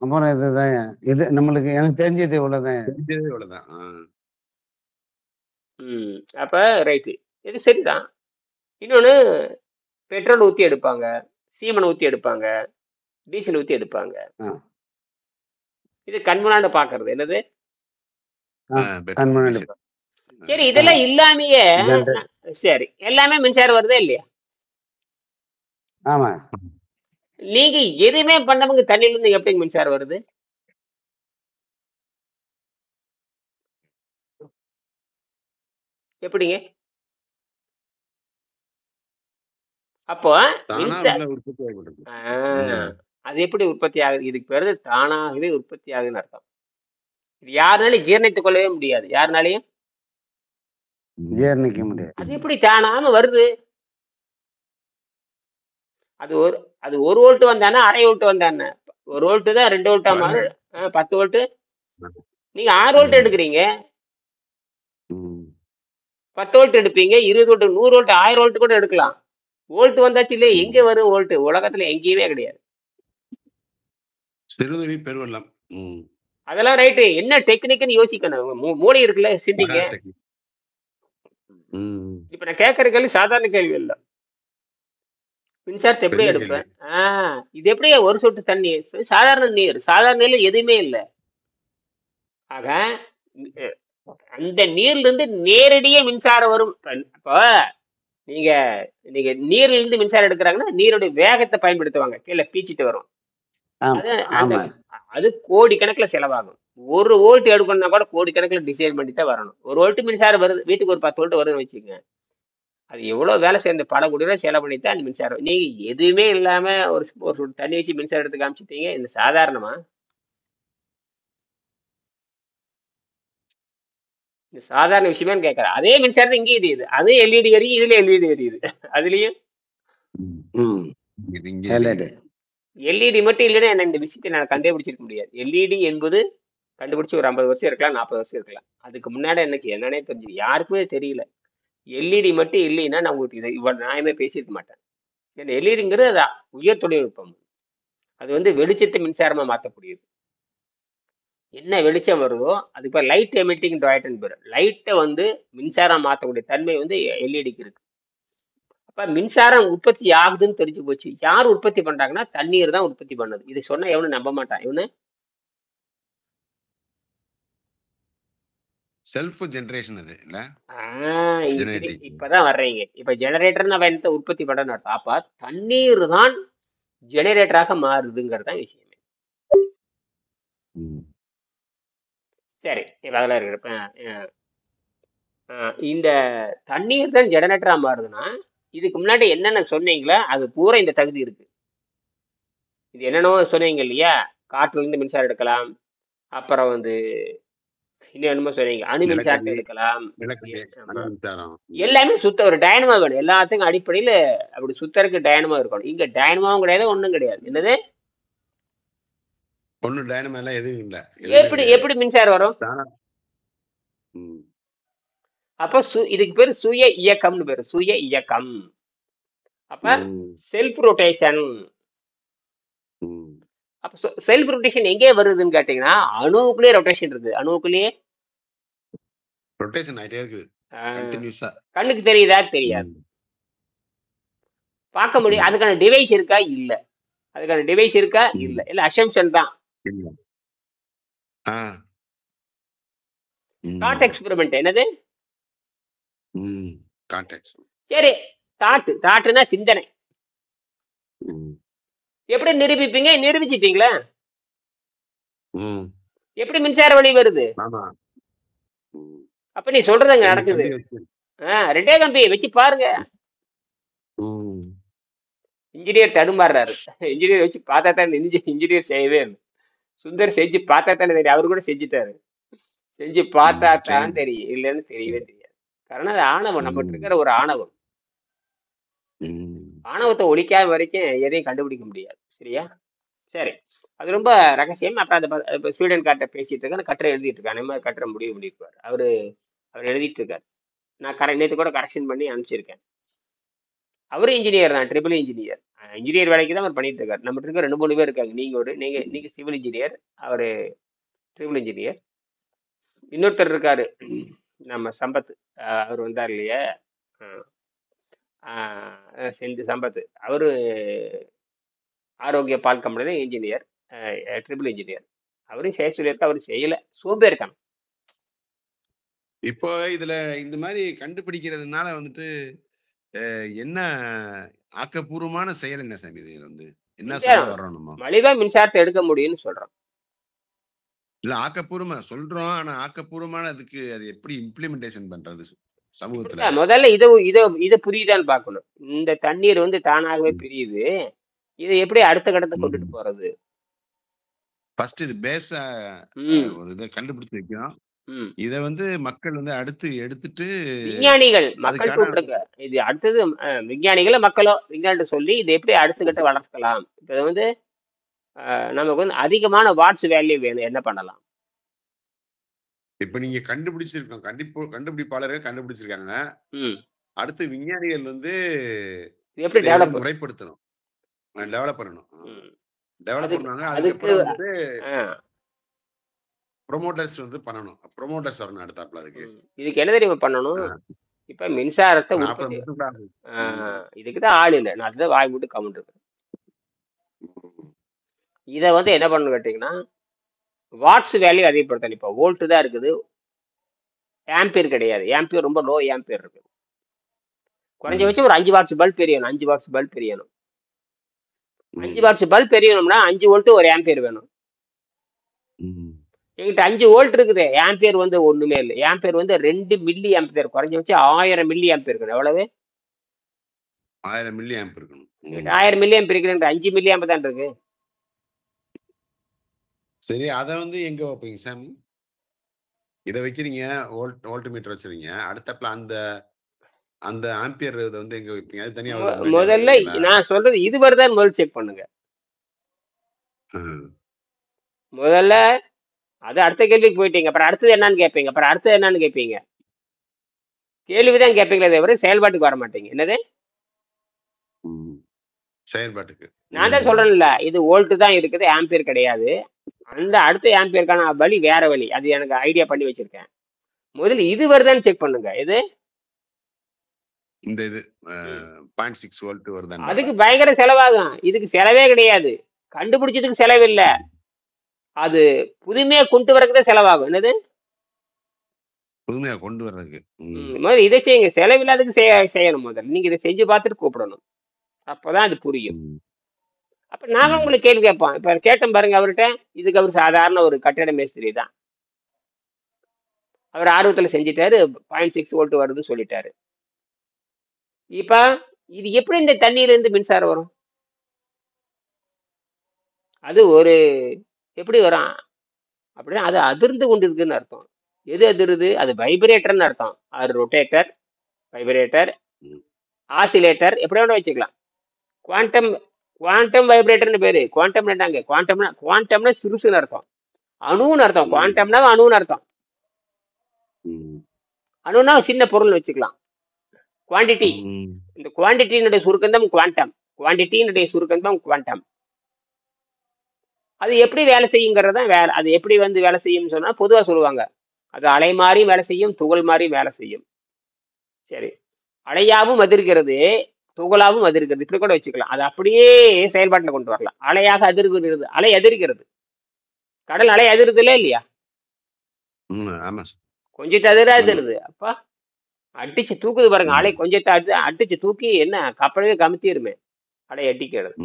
அப்புறம் இதுதான் இது நம்மளுக்கு எனக்கு தெரிஞ்சது இவ்வளவுதான். அப்ப ரைட்டு, இது சரிதான். இன்னொன்னு, பெட்ரோல் ஊத்தி எடுப்பாங்க, சீமனை ஊத்தி எடுப்பாங்க, டீசல் ஊத்தி எடுப்பாங்க. இது கண்முன்னாண்டு பாக்குறது என்னது? சரி, இதெல்லாம் இல்லாமையே சரி எல்லாமே மின்சாரம் வருதா இல்லையா? ஆமா. நீங்க எதுவுமே பண்ணவங்க தண்ணியில இருந்து எப்படி மின்சாரம் வருது? எப்படிங்க? அப்போ அது எப்படி உற்பத்தி ஆகுது? இதுக்கு பேரு தானாகவே உற்பத்தி ஆகுதுன்னு அர்த்தம். இது யாருனாலையும் ஜீரணித்துக் கொள்ளவே முடியாது. யாருனாலையும் ஜீரணிக்க முடியாது. அது எப்படி தானாம வருது? அது ஒரு வோல்ட் வந்தானே, அரை வோல்ட் வந்தானே? ஒரு வோல்ட் தான் 2 வோல்ட்டா மாறும். 10 வோல்ட். நீங்க 6 வோல்ட் எடுக்கிறீங்க, 10 வோல்ட் எடுப்பீங்க, 20 வோல்ட், 100 வோல்ட், 1000 வோல்ட் கூட எடுக்கலாம். வோல்ட் வந்தாச்சு இல்லையே, எங்க வரும் வோல்ட்? உலகத்துல எங்கேயுமே கிடையாது. சிறுதுளி பெருவெள்ளம். அதெல்லாம் ரைட்டு. என்ன டெக்னிக்னு யோசிக்கணும். மூளை இருக்குல்ல, சிந்திங்க. இப்ப நான் கேட்கற கேள்வி சாதாரண கேள்வி இல்ல. மின்சாரத்தை எப்படி எடுப்பேன்? இது எப்படி ஒரு சொட்டு தண்ணி? சாதாரண நீர். சாதாரண நீர்ல எதுவுமே இல்லை. ஆக அந்த நீர்ல இருந்து நேரடியே மின்சாரம் வரும். இப்போ நீங்க நீங்க நீர்ல இருந்து மின்சாரம் எடுக்கிறாங்கன்னா நீருடைய வேகத்தை பயன்படுத்துவாங்க, கீழே பீச்சிட்டு வரும். அது கோடிக்கணக்கில் செலவாகும். ஒரு வோல்ட் எடுக்கணும்னா கூட கோடிக்கணக்கில் டிசைன் பண்ணி தான் வரணும். ஒரு வோல்ட் மின்சாரம் வருது, வீட்டுக்கு ஒரு 10 வோல்ட் வருதுன்னு வச்சுக்கோங்க. அது எவ்வளவு வேலை சேர்ந்து பல கோடி ரூபாய் செலவு பண்ணித்தான் அந்த மின்சாரம். நீங்க எதுவுமே இல்லாம ஒரு தண்ணி வச்சு மின்சாரம் எடுத்து காமிச்சிட்டீங்க. இந்த சாதாரணமா? இந்த சாதாரண விஷயமே கேட்கறேன். அதே மின்சாரத்தை இங்கே எரியுது, அதே எல்இடி எரியுது, இதுல எல்இடி எரியுது. அதுலயும் எல்இடி மட்டும் இல்லைன்னா என்ன இந்த விஷயத்தை நான் கண்டுபிடிச்சிருக்க முடியாது. எல்இடி என்பது கண்டுபிடிச்சு ஒரு 50 வருஷம் இருக்கலாம், 40 வருஷம் இருக்கலாம். அதுக்கு முன்னாடி என்னன்னே தெரிஞ்சு யாருக்குமே தெரியல. எல்இடி மட்டும் இல்லைன்னா நான் உங்களுக்கு இதை இவ்வளவு நியாயமே பேசியிருக்க மாட்டேன். ஏன்னா எல்இடிங்கிறது அது உயர் தொழில்நுட்பம். அது வெளிச்சத்தை மின்சாரமா மாற்றக்கூடியது. என்ன வெளிச்சம் வருதோ அதுக்கு பேர் லைட் எமிட்டிங் டயோட்னு பேர். லைட்டை மின்சாரம் மாற்றக்கூடிய தன்மை எல்இடிக்கு இருக்கு. அப்ப மின்சாரம் உற்பத்தி ஆகுதுன்னு தெரிஞ்சு போச்சு. யார் உற்பத்தி பண்றாங்கன்னா தண்ணீர் தான் உற்பத்தி பண்ணுது. இதை சொன்னா எவனு நம்ப மாட்டான். இவனு செல்ஃப் ஜெனரேஷன் அது இல்ல. இப்பதான் வர்றீங்க. இப்ப ஜெனரேட்டர் நம்ம என்னத்தை உற்பத்தி பண்றன்னு அர்த்தம். அப்ப தண்ணீர் தான் ஜெனரேட்டராக மாறுதுங்கிறது தான் விஷயமே. சரி, இப்ப அதெல்லாம் இருக்கு. இந்த தண்ணீர் தான் ஜெனரேட்டரா மாறுதுன்னா இதுக்கு முன்னாடி என்னென்ன சொன்னீங்களோ அது பூரா இந்த தகுதி இருக்கு. இது என்னென்னவோ சொன்னீங்க இல்லையா? காற்றுல இருந்து மின்சாரம் எடுக்கலாம், அப்புறம் இன்னும் என்னமோ சொன்னீங்க, அணு மின்சாரத்தை எடுக்கலாம். எல்லாமே சுத்த ஒரு டைனமா வேணும். எல்லாத்துக்கும் அடிப்படையில அப்படி சுத்தருக்கு டைனமா இருக்கணும். இங்க டைனமாவும் கிடையாது, ஒண்ணும் கிடையாது. என்னது ஒண்ணு டைனமா எல்லாம் எதுவும் இல்ல. எப்படி மின்சாரம் வரும்? அப்ப இதுக்கு பேரு சுய இயக்கம்னு பேரு. சுய இயக்கம். அப்ப செல்ஃப் ரொட்டேஷன். அப்ப செல்ஃப் ரொட்டேஷன் எங்கே வருதுன்னு கேட்டீங்கன்னா அணுவுக்குள்ளேயே ரொட்டேஷன் இருக்கு. அணுவுக்குள்ளேயே ரொட்டேஷன் ஆயிட்டே இருக்குது கண்டினியூஸா. கண்ணுக்கு தெரியுதா? தெரியாது. பார்க்க முடியும். அதுக்கான டிவைஸ் இருக்கா? இல்ல. அதுக்கான டிவைஸ் இருக்கா? இல்ல. இல்ல அசம்ப்ஷன் தான். Thought experiment. என்னது? சரி, தாட்டுனா சிந்தனை. எப்படி நிரூபிப்பீங்க? நிரூபிச்சிட்டீங்களா? எப்படி மின்சார வழி வருது? அப்ப நீ சொல்றதுங்க நடக்குது. 2 கம்பி வச்சு பாருங்க. இன்ஜினியர் தடுமாறுறாரு. இன்ஜினியர் வச்சு பார்த்தா தான் இன்ஜினியர் செய்யவே இல்லை. சுந்தர் செஞ்சு பார்த்தா தானே தெரியும். அவரு கூட செஞ்சுட்டாரு. செஞ்சு பார்த்தா தான் தெரியும், இல்லைன்னு தெரியவே தெரியாது. காரணம் அது ஆணவம். நம்மகிட்ட இருக்கிற ஒரு ஆணவம். ஆணவத்தை ஒழிக்காத வரைக்கும் எதையும் கண்டுபிடிக்க முடியாது. சரியா? சரி, அது ரொம்ப ரகசியம். அப்புறம் அந்த ஸ்வீடன் கார்ட்ட பேசிட்டு இருக்கேன், கட்டுரை எழுதிட்டு இருக்காரு. அந்த மாதிரி கட்டுரை முடிவு பண்ணிருப்பாரு. அவர் எழுதிட்டு இருக்காரு. நான் நேற்று கூட கரெக்ஷன் பண்ணி அனுப்பிச்சிருக்கேன். அவரும் இன்ஜினியர் தான், ட்ரிபிள் இன்ஜினியர். இன்ஜினியர் வேலைக்கு தான் அவர் பண்ணிட்டு இருக்காரு. நம்ம இருக்க 2-3 பேர் இருக்காங்க. நீங்க சிவில் இன்ஜினியர், அவரு ட்ரிபிள் இன்ஜினியர். இன்னொருத்தர் இருக்காரு, நம்ம சம்பத். அவர் வந்தார் இல்லையா, செஞ்சு சம்பத். அவரு ஆரோக்கிய பால் கம்பெனில இன்ஜினியர், ட்ரிபிள் இன்ஜினியர். அவரும் செய்ய சொல்லியிருக்க, அவரு செய்யல. சோம்பேறித்தனம். இப்போ இதுல இந்த மாதிரி கண்டுபிடிக்கிறதுனால என்ன ஆக்கப்பூர்வமான செயல் என்ன சாமி? இது என்ன சொல்ல வர்றோம்? மலிவா மின்சாரத்தை எடுக்க முடியும்னு சொல்றோம். இல்ல, ஆக்கப்பூர்வமா சொல்றோம். ஆனா ஆக்கப்பூர்வமான அதுக்கு அது எப்படி இம்ப்ளிமெண்டேஷன் பண்றது சமூகத்துல? முதல்ல இதை புரியுதான்னு பார்க்கணும். இந்த தண்ணீர் தானாகவே பிரியுது. இதை எப்படி அடுத்த கட்டத்தை கொண்டுட்டு போறது? ஃபர்ஸ்ட் இது பேஸ ஒரு இதை கண்டுபிடிச்சு வைக்கணும். ம் இத வந்து மக்கள் வந்து அடுத்து எடுத்துட்டு விஞ்ஞானிகள் மக்கள் அதுக்கான கூப்பிடுங்க. இது அடுத்தது விஞ்ஞானிகளோ மக்களோ விஞ்ஞானிகிட்ட சொல்லி இதை எப்படி அடுத்த கட்ட வளர்க்கலாம். இப்போ இது வந்து நமக்கு வந்து அதிகமான வாட்ஸ் வேல்யூ வேணும், என்ன பண்ணலாம்? இப்ப நீங்க கண்டுபிடிச்சிருக்கோம் கண்டுபிடிப்பாளர்கள் கண்டுபிடிச்சிருக்காங்க. ம் அடுத்து விஞ்ஞானிகள் வந்து இது எப்படி இதை வந்து டெவலப்? முறைப்படுத்தணும், டெவலப் பண்ணணும். ம் டெவலப் அதுக்கு பண்ணுவாங்க. அதுக்கு அதுக்கப்புறம் வந்து ஆ ப்ரொமோட்டர்ஸ் வந்து பண்ணணும். ப்ரொமோட்டர்ஸ் வரணும் அடுத்தாப்புல அதுக்கு. இதுக்கு என்ன தெரியுமா பண்ணணும்? இப்போ மின்சாரத்தை 40 உற்பத்தி நிமிஷம் தான் ஆகுது. இதுக்கு தான் ஆள் இல்லை. நான் அதுதான் வாய் விட்டு கமெண்ட் இருக்கேன். இதை வந்து என்ன பண்ணணும் கேட்டிங்கன்னா, வாட்ஸ் வேல்யூ அதிகப்படுத்தணும். இப்போ வோல்ட்டு தான் இருக்குது, ஆம்பியர் கிடையாது. ஆம்பியர் ரொம்ப லோ ஆம்பியர் இருக்கு. குறைஞ்சபட்சம் ஒரு 5 வாட்ஸ் பல்ப் எரியணும். 5 வாட்ஸ் பல்ப் எரியணும். 5 வாட்ஸ் பல்ப் எரியணும்னா 5 வோல்ட் ஒரு ஆம்பியர் வேணும். எங்கிட்ட 5 வோல்ட் இருக்குது, ஆம்பியர் வந்து ஒண்ணுமே இல்லை. ஆம்பியர் வந்து 2 மில்லி ஆம்பியர், குறைஞ்சபட்சம் 1000 மில்லி ஆம்பியர் இருக்கணும். எவ்வளவு? 1000 மில்லி ஆம்ப் இருக்கணும். 1000 மில்லி ஆம்பியர் இருக்கு, 5 மில்லி ஆம்பியர் தான் இருக்கு. சரி, அத வந்து எங்க வைப்பீங்க சாமி? இத வைக்கிறீங்க, வோல்ட் மீட்டர் வச்சிருக்கீங்க. அடுத்தாப்புல அந்த அந்த ஆம்பியர் இத வந்து எங்க வைப்பீங்க? அது தனியா முதல்ல நான் சொல்றது இது வருதான்னு முதல்ல செக் பண்ணுங்க. முதல்ல அது அடுத்த கேள்விக்கு போயிட்டீங்க. அப்புறம் அடுத்தது என்னன்னு கேட்பீங்க. அப்புறம் அடுத்தது என்னன்னு கேட்பீங்க. கேள்விதான் கேட்பீங்களே தவிர செயல்பாட்டுக்கு வர மாட்டீங்க. என்னது செயல்பாட்டுக்கு? நான் தான் சொல்றேன்ல, இது வோல்ட் தான் இருக்குது, ஆம்பியர் கிடையாது. அந்த அடுத்த ஆம்பியருக்கான வழி வேற வழி, அது எனக்கு ஐடியா பண்ணி வச்சிருக்கேன். முதல்ல இது வருதான்னு செக் பண்ணுங்க. இது இந்த இது 0.6 வோல்ட் வருதா? அதுக்கு பயங்கர செலவாகும். இதுக்கு செலவே கிடையாது. கண்டுபிடிச்சதுக்கு செலவு இல்ல, அது புதுமையா கொண்டு வரதுக்கு செலவாகும். என்னது புதுமையா கொண்டு வர்றதுக்கு? முதல்ல இதை செய்யுங்க. செலவில்லாததுக்கு செய்யணும். முதல்ல நீங்க இதை செஞ்சு பார்த்துட்டு கூப்பிடணும், அப்பதான் அது புரியும். அப்ப நாங்க உங்களுக்கு கேள்வி கேட்போம். இப்ப கேட்டோம் பாருங்க அவர்கிட்ட. இதுக்கு அவர் சாதாரண ஒரு கட்டிட மேஸ்திரி தான். அவர் ஆர்வத்துல செஞ்சிட்டாரு, 0.6 வோல்ட் வருது சொல்லிட்டாரு. இப்ப இது எப்படி இந்த தண்ணீர்ல இருந்து மின்சாரம் வரும்? அது ஒரு எப்படி வரும் அப்படின்னா, அது அதிர்ந்து கொண்டு இருக்குன்னு அர்த்தம். எது அதிருது? அது வைப்ரேட்டர்னு அர்த்தம். அது ரொட்டேட்டர், வைப்ரேட்டர், ஆசிலேட்டர், எப்படி வேணா வச்சுக்கலாம். குவாண்டம் வைப்ரேட்டர்னு பேரு. குவாண்டம் என்னங்க? குவாண்டம்னா சிறுசுன்னு அர்த்தம், அணுன்னு அர்த்தம். குவாண்டம்னா அணுன்னு அர்த்தம். அணுன்னா சின்ன பொருள் வச்சுக்கலாம். குவான்டிட்டி, இந்த குவான்டிட்டியினுடைய சுருக்கம் தான் குவாண்டம். குவான்டிட்டியினுடைய சுருக்கம் தான் குவாண்டம். அது எப்படி வேலை செய்யுங்கிறதான் வேலை. அது எப்படி வந்து வேலை செய்யும்னு சொன்னா பொதுவா சொல்லுவாங்க, அது அலை மாறி வேலை செய்யும், துகள் மாறி வேலை செய்யும். சரி, அலையாவும் அதிர்கிறது, துகளாவும் அதிர்கிறது, இப்படி கூட வச்சுக்கலாம். அது அப்படியே செயல்பாட்டில் கொண்டு வரலாம். அலையாக அதிர்கிறது, அலை அதிர்கிறது. கடல் அலை அதிர்றதுல இல்லையா? கொஞ்சத்தை அதிருது. அப்பா அடிச்சு தூக்குது பாருங்க. அலை கொஞ்சத்தை அடிச்சு தூக்கி என்ன கப்பலவே கமுத்திருமே அலை அடிக்கிறது.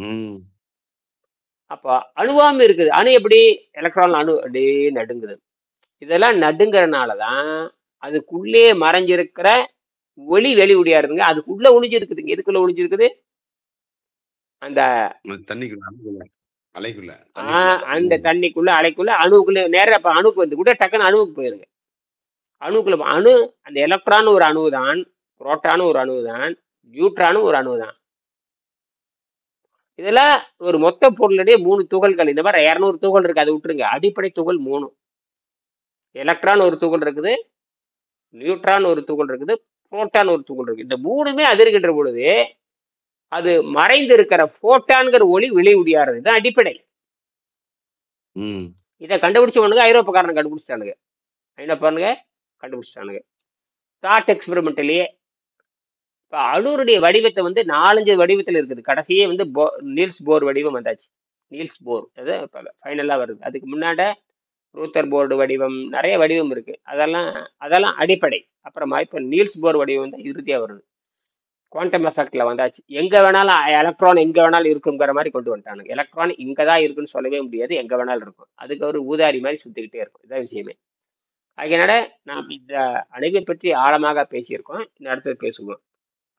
அப்ப அணுவாம இருக்குது. அணு எப்படி? எலக்ட்ரான் அணு அப்படியே நடுங்குது. இதெல்லாம் நடுங்கிறனாலதான் அதுக்குள்ளே மறைஞ்சிருக்கிற ஒளி வெளி ஒளியாருங்க. அதுக்குள்ள ஒளிஞ்சிருக்குதுங்க. எதுக்குள்ள ஒளிஞ்சிருக்குது? அந்த அலைக்குள்ள, அந்த தண்ணிக்குள்ள, அலைக்குள்ள, அணுக்குள்ள நேரம். அப்ப அணுக்கு வந்து கூட டக்குன்னு அணுவுக்கு போயிருங்க. அணுக்குள்ள அணு, அந்த எலக்ட்ரான் ஒரு அணு தான், புரோட்டானும் ஒரு அணு தான், நியூட்ரானும் ஒரு அணு தான். இதெல்லாம் ஒரு மொத்த பொருளுடைய 3 துகள்கள். இந்த மாதிரி 200 துகள் இருக்கு, அதை விட்டுருங்க. அடிப்படை துகள் 3. எலக்ட்ரான் ஒரு துகள் இருக்குது, நியூட்ரான் ஒரு துகள் இருக்குது, புரோட்டான் ஒரு துகள் இருக்கு. இந்த 3மே அதிர்கின்ற பொழுது அது மறைந்து இருக்கிற போட்டான்கிற ஒளி வெளி ஒளியாறது. இதுதான் அடிப்படை. இதை கண்டுபிடிச்சவனுங்க ஐரோப்பாக்காரன் கண்டுபிடிச்சிட்டானுங்க. என்ன பண்ணுங்க, கண்டுபிடிச்சிட்டானுங்க தாட் எக்ஸ்பெரிமெண்ட்லயே. இப்போ அணுருடைய வடிவத்தை வந்து 4-5 வடிவத்தில் இருக்குது. கடைசியே வந்து நீல்ஸ் போர் வடிவம் வந்தாச்சு. நீல்ஸ் போர் அது ஃபைனலாக வருது. அதுக்கு முன்னாடி ரூத்தர் போர்டு வடிவம், நிறைய வடிவம் இருக்கு. அதெல்லாம் அடிப்படை. அப்புறமா இப்போ நீல்ஸ் போர் வடிவம் வந்து இறுதியாக வருது. குவாண்டம் எஃபெக்ட்ல வந்தாச்சு. எங்க வேணாலும் எலக்ட்ரான் எங்க வேணாலும் இருக்குங்கிற மாதிரி கொண்டு வந்துட்டானுங்க. எலக்ட்ரான் இங்கதான் இருக்குன்னு சொல்லவே முடியாது, எங்க வேணாலும் இருக்கும். அதுக்கு ஒரு ஊதாரி மாதிரி சுத்திக்கிட்டே இருக்கும். இதான் விஷயமே. அதனால நாம் இந்த அணுவை பற்றி ஆழமாக பேசியிருக்கோம். இந்த இடத்துல பேசுவோம்.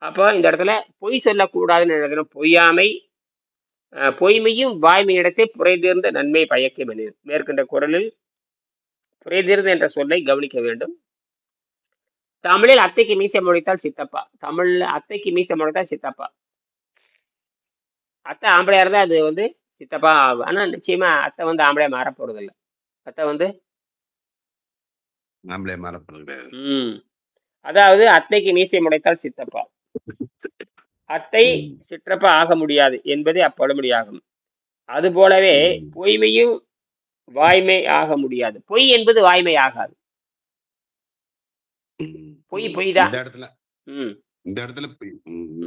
அப்போ இந்த இடத்துல பொய் சொல்லக்கூடாதுன்னு எழுதணும். பொய்யாமை, பொய்மையும் வாய்மையிடத்தை புரைதேர்ந்த நன்மை பயக்கும் மேற்கண்ட குரலில் புரிதிருது என்ற சொல்லை கவனிக்க வேண்டும். தமிழில் அத்தைக்கு மீசை முளைத்தால் சித்தப்பா. தமிழ்ல அத்தைக்கு மீசை முளைத்தால் சித்தப்பா. அத்தை ஆம்பளையா இருந்தா அது வந்து சித்தப்பா ஆகும். ஆனா நிச்சயமா அத்தை வந்து ஆம்பளையா மாற போறது இல்ல. அத்தை வந்து நாமளே மாறப்படுறது கிடையாது. அதாவது அத்தைக்கு மீசை முளைத்தால் சித்தப்பா, அத்தை ம். சிற்றப்பா ஆக முடியாது என்பதே அப்பழமொழியாகும். அதுபோலவே ம். பொய்மையும் வாய்மை ஆக முடியாது. பொய் என்பது வாய்மை ஆகாது. ம். பொய் ம். பொய் தான். இந்த இடத்துல ம் இந்த இடத்துல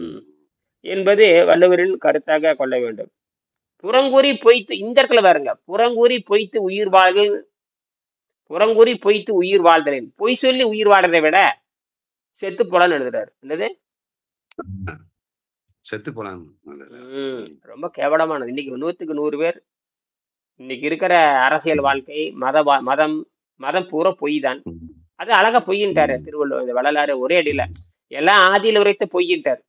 ம் என்பது வள்ளுவரின் கருத்தாக கொள்ள வேண்டும். புறங்கூறி பொய்த்து இந்த இடத்துல பாருங்க, புறங்கூறி பொய்த்து உயிர் வாழ்தல், புறங்கூறி பொய்த்து உயிர் வாழ்தலின், பொய் சொல்லி உயிர் வாழ்றதை விட செத்து போலான்னு எழுதுறாரு. என்னது? செத்து போலாம். ரொம்ப கேவலமானது. இன்னைக்கு 100க்கு 100 பேர் இன்னைக்கு இருக்கிற அரசியல் வாழ்க்கை, மதம் மதம் பூரா பொய் தான். ம். அது அழகா பொய்யின்ட்டாரு திருவள்ளுவர். இந்த வள்ளலாறு ஒரே அடியில எல்லாம் ஆதியில் உரைத்த பொய்யின்ட்டார்.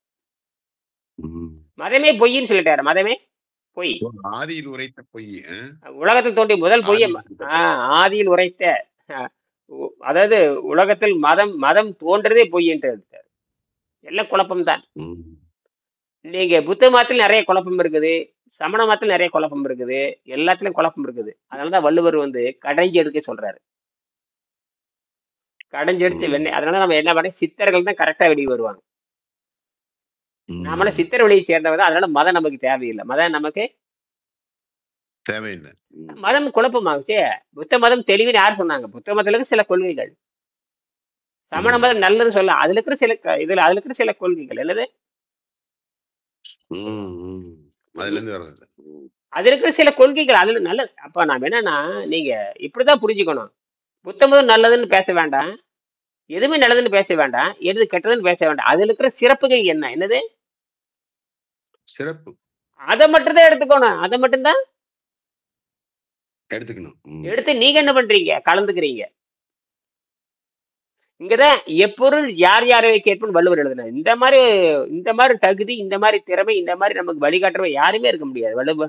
ம். மதமே பொய்ன்னு சொல்லிட்டாரு. மதமே பொய். ஆதியில் உரைத்த பொய். உலகத்தில் தோன்றிய முதல் பொய்ய ஆதியில் உரைத்த, அதாவது உலகத்தில் மதம் தோன்றதே பொய்ன்ட்டு எடுத்தார். எல்லாம் குழப்பம்தான். நீங்க புத்த மதத்தில் நிறைய குழப்பம் இருக்குது, சமண மதத்தில் நிறைய குழப்பம் இருக்குது, எல்லாத்துலயும் குழப்பம் இருக்குது. அதனாலதான் வள்ளுவர் வந்து கடைஞ்சி எடுக்க சொல்றாரு. கடைஞ்சி எடுத்து வெண்ணெய். அதனால நம்ம என்ன பண்ண, சித்தர்கள் தான் கரெக்டா வெளியே வருவாங்க. நம்மள சித்தர் வெளியை சேர்ந்தவங்க. அதனால மதம் நமக்கு தேவையில்லை. மதம் நமக்கு தேவையில்லை. மதம் குழப்பமாகுச்சே. புத்த மதம் தெளிவுன்னு யார் சொன்னாங்க? புத்த மதத்துக்கு சில கொள்கைகள், சமண மதம் நல்லதுன்னு சொல்ல, அதுல இருக்கிற சில அதுல இருக்கிற சில கொள்கைகள் என்னது, அதுல இருந்து வர்றது. அதுல இருக்கிற சில கொள்கைகள் அதுல நல்லது. அப்ப நாம என்னன்னா, நீங்க இப்படிதான் புரிஞ்சுக்கணும். புத்த மதம் நல்லதுன்னு பேச வேண்டாம், எதுவுமே நல்லதுன்னு பேச வேண்டாம், எது கெட்டதுன்னு பேச வேண்டாம். அதுல இருக்கிற சிறப்புகள் என்ன, என்னது சிறப்பு, அதை மட்டும் தான் எடுத்துக்கணும். அதை மட்டும்தான் எடுத்துக்கணும். எடுத்து நீங்க என்ன பண்றீங்க, கலந்துக்கிறீங்க. இங்கதான் எப்பொருள் யார் யாரை கேட்புன்னு வள்ளுவர் எழுதுனார். இந்த மாதிரி தகுதி, இந்த மாதிரி திறமை, இந்த மாதிரி நமக்கு வழிகாட்டுறவ யாருமே இருக்க முடியாது.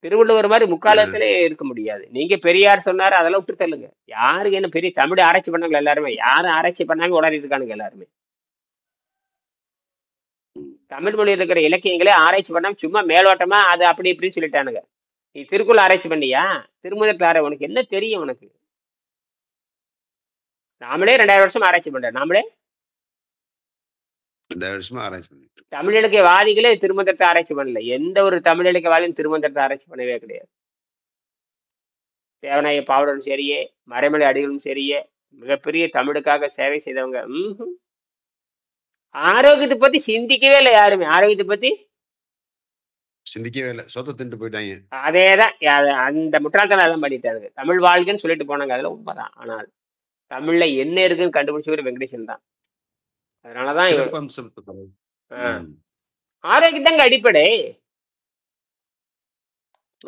திருவள்ளுவர் மாதிரி முக்காலத்திலே இருக்க முடியாது. நீங்க பெரியார் சொன்னாரு, அதெல்லாம் விட்டு தள்ளுங்க. யாருக்கு என்ன பெரிய தமிழ் ஆராய்ச்சி பண்ணாங்க எல்லாருமே? யாரும் ஆராய்ச்சி பண்ணாம உடனே இருக்கானுங்க எல்லாருமே. தமிழ் மொழியில் இருக்கிற இலக்கியங்களே ஆராய்ச்சி பண்ணாம சும்மா மேலோட்டமா அது அப்படி இப்படின்னு சொல்லிட்டானுங்க. நீ திருக்குறள் ஆராய்ச்சி பண்ணியா? திருமுதல் உனக்கு என்ன தெரியும்? உனக்கு நாமளே 2000 வருஷம் ஆராய்ச்சி பண்றோம். நாமளே 2000 வருஷமா ஆராய்ச்சி பண்ணிட்டு தமிழ் இலக்கியவாதிகளே திருமந்திரத்தை ஆராய்ச்சி பண்ணல. எந்த ஒரு தமிழ் இலக்கியவாதியும் திருமந்திரத்தை ஆராய்ச்சி பண்ணவே கிடையாது. தேவநாய பாவலரும் சரியே, மறைமலை அடிகளும் சரியே, மிகப்பெரிய தமிழுக்காக சேவை செய்தவங்க. ஆரோக்கியத்தை பத்தி சிந்திக்கவே இல்லை யாருமே. ஆரோக்கியத்தை பத்தி சிந்திக்கவே இல்லை. சொத்தை தின்ட்டு போயிட்டாங்க. அதேதான். அந்த முட்டாள்தனம் அதான் பண்ணிட்டாங்க. தமிழ் வாழ்க்கைன்னு சொல்லிட்டு போனாங்க. அதெல்லாம் உண்மைதான். ஆனால் தமிழ்ல என்ன இருக்குன்னு கண்டுபிடிச்சவர் வெங்கடேசன் தான். அதனாலதான் ஆரோக்கியம் தாங்க அடிப்படை.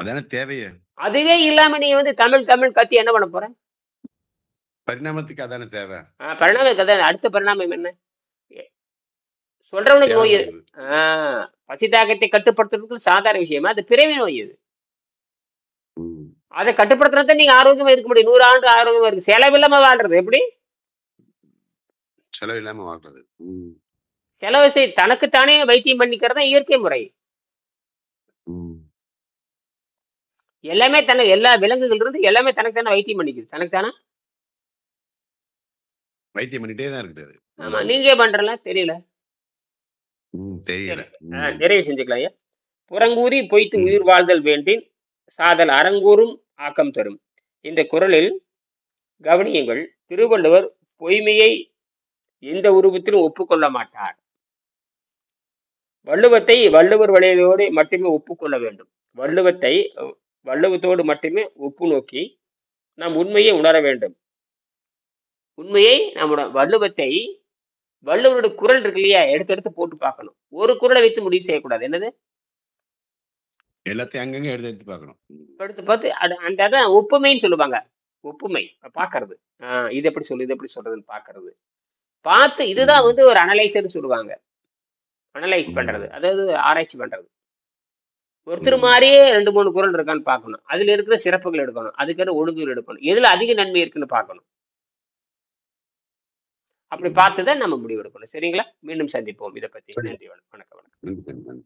அதான தேவையே. அதுவே இல்லாம நீ வந்து தமிழ் கத்தி என்ன பண்ண போற? பரிணாமத்துக்கு அதான தேவை. பரிணாமத்துக்கு அடுத்த பரிணாமம் என்ன சொல்றவனுக்கு நோய். பசி தாகத்தை கட்டுப்படுத்துறதுக்கு சாதாரண விஷயமா? அது பிறவி நோய். இது அதை கட்டுப்படுத்துறத நீங்க ஆரோக்கியமா இருக்க முடியும். 100 ஆண்டு ஆரோக்கியமா இருக்கு. செலவில்லாம வாழ்றது எப்படி? செலவில்லாம வாழ்றது. செலவு செய் தனக்குத்தானே வைத்தியம் பண்ணிக்கிறதா இயற்கை முறை. எல்லாமே எல்லா விலங்குகள் இருந்து எல்லாமே தனக்குத்தானே வைத்தியம் பண்ணிக்குது. தனக்குத்தானே வைத்தியம் பண்ணிட்டே தான் இருக்குது. ஆமா, நீங்க பண்றல தெரியல. தெரியல. நிறைய செஞ்சுக்கலாம். புறங்கூறி பொய்த்து உயிர் வாழ்தல் வேண்டின் சாதல் அறங்கூறும் ஆக்கம் தரும். இந்த குறளில் கவனியுங்கள், திருவள்ளுவர் பொய்மையை எந்த உருவத்திலும் ஒப்புக்கொள்ள மாட்டார். வள்ளுவத்தை வள்ளுவர் வழியோடு மட்டுமே ஒப்புக்கொள்ள வேண்டும். வள்ளுவத்தோடு மட்டுமே ஒப்பு நோக்கி நாம் உண்மையை உணர வேண்டும். உண்மையை வள்ளுவத்தை வள்ளுவருடைய குறள் இருக்கு இல்லையா, எடுத்து போட்டு பார்க்கணும். ஒரு குறளை வைத்து முடிவு செய்யக்கூடாது. என்னது, எல்லாத்தையும் அங்கங்க எடுத்து பார்க்கணும். எடுத்து பார்த்து அந்த ஒப்புமைன்னு சொல்லுவாங்க. ஒப்புமை பாக்குறது, இது எப்படி சொல்லு, இது எப்படி சொல்றதுன்னு பாக்குறது. பார்த்து இதுதான் வந்து ஒரு அனலைசர்னு சொல்லுவாங்க. அனலைஸ் பண்றது, அதாவது ஆராய்ச்சி பண்றது. ஒருத்தர் ம். மாதிரியே 2 3 குறள் இருக்கான்னு பார்க்கணும். அதுல இருக்கிற சிறப்புகள் எடுக்கணும். அதுக்கான ஒழுங்குகள் எடுக்கணும். எதுல அதிக நன்மை இருக்குன்னு பார்க்கணும். அப்படி ம். பார்த்துதான் நம்ம முடிவெடுக்கணும். சரிங்களா? மீண்டும் சந்திப்போம் இதை பத்தி. சரி. நன்றி, வணக்கம். நன்றி.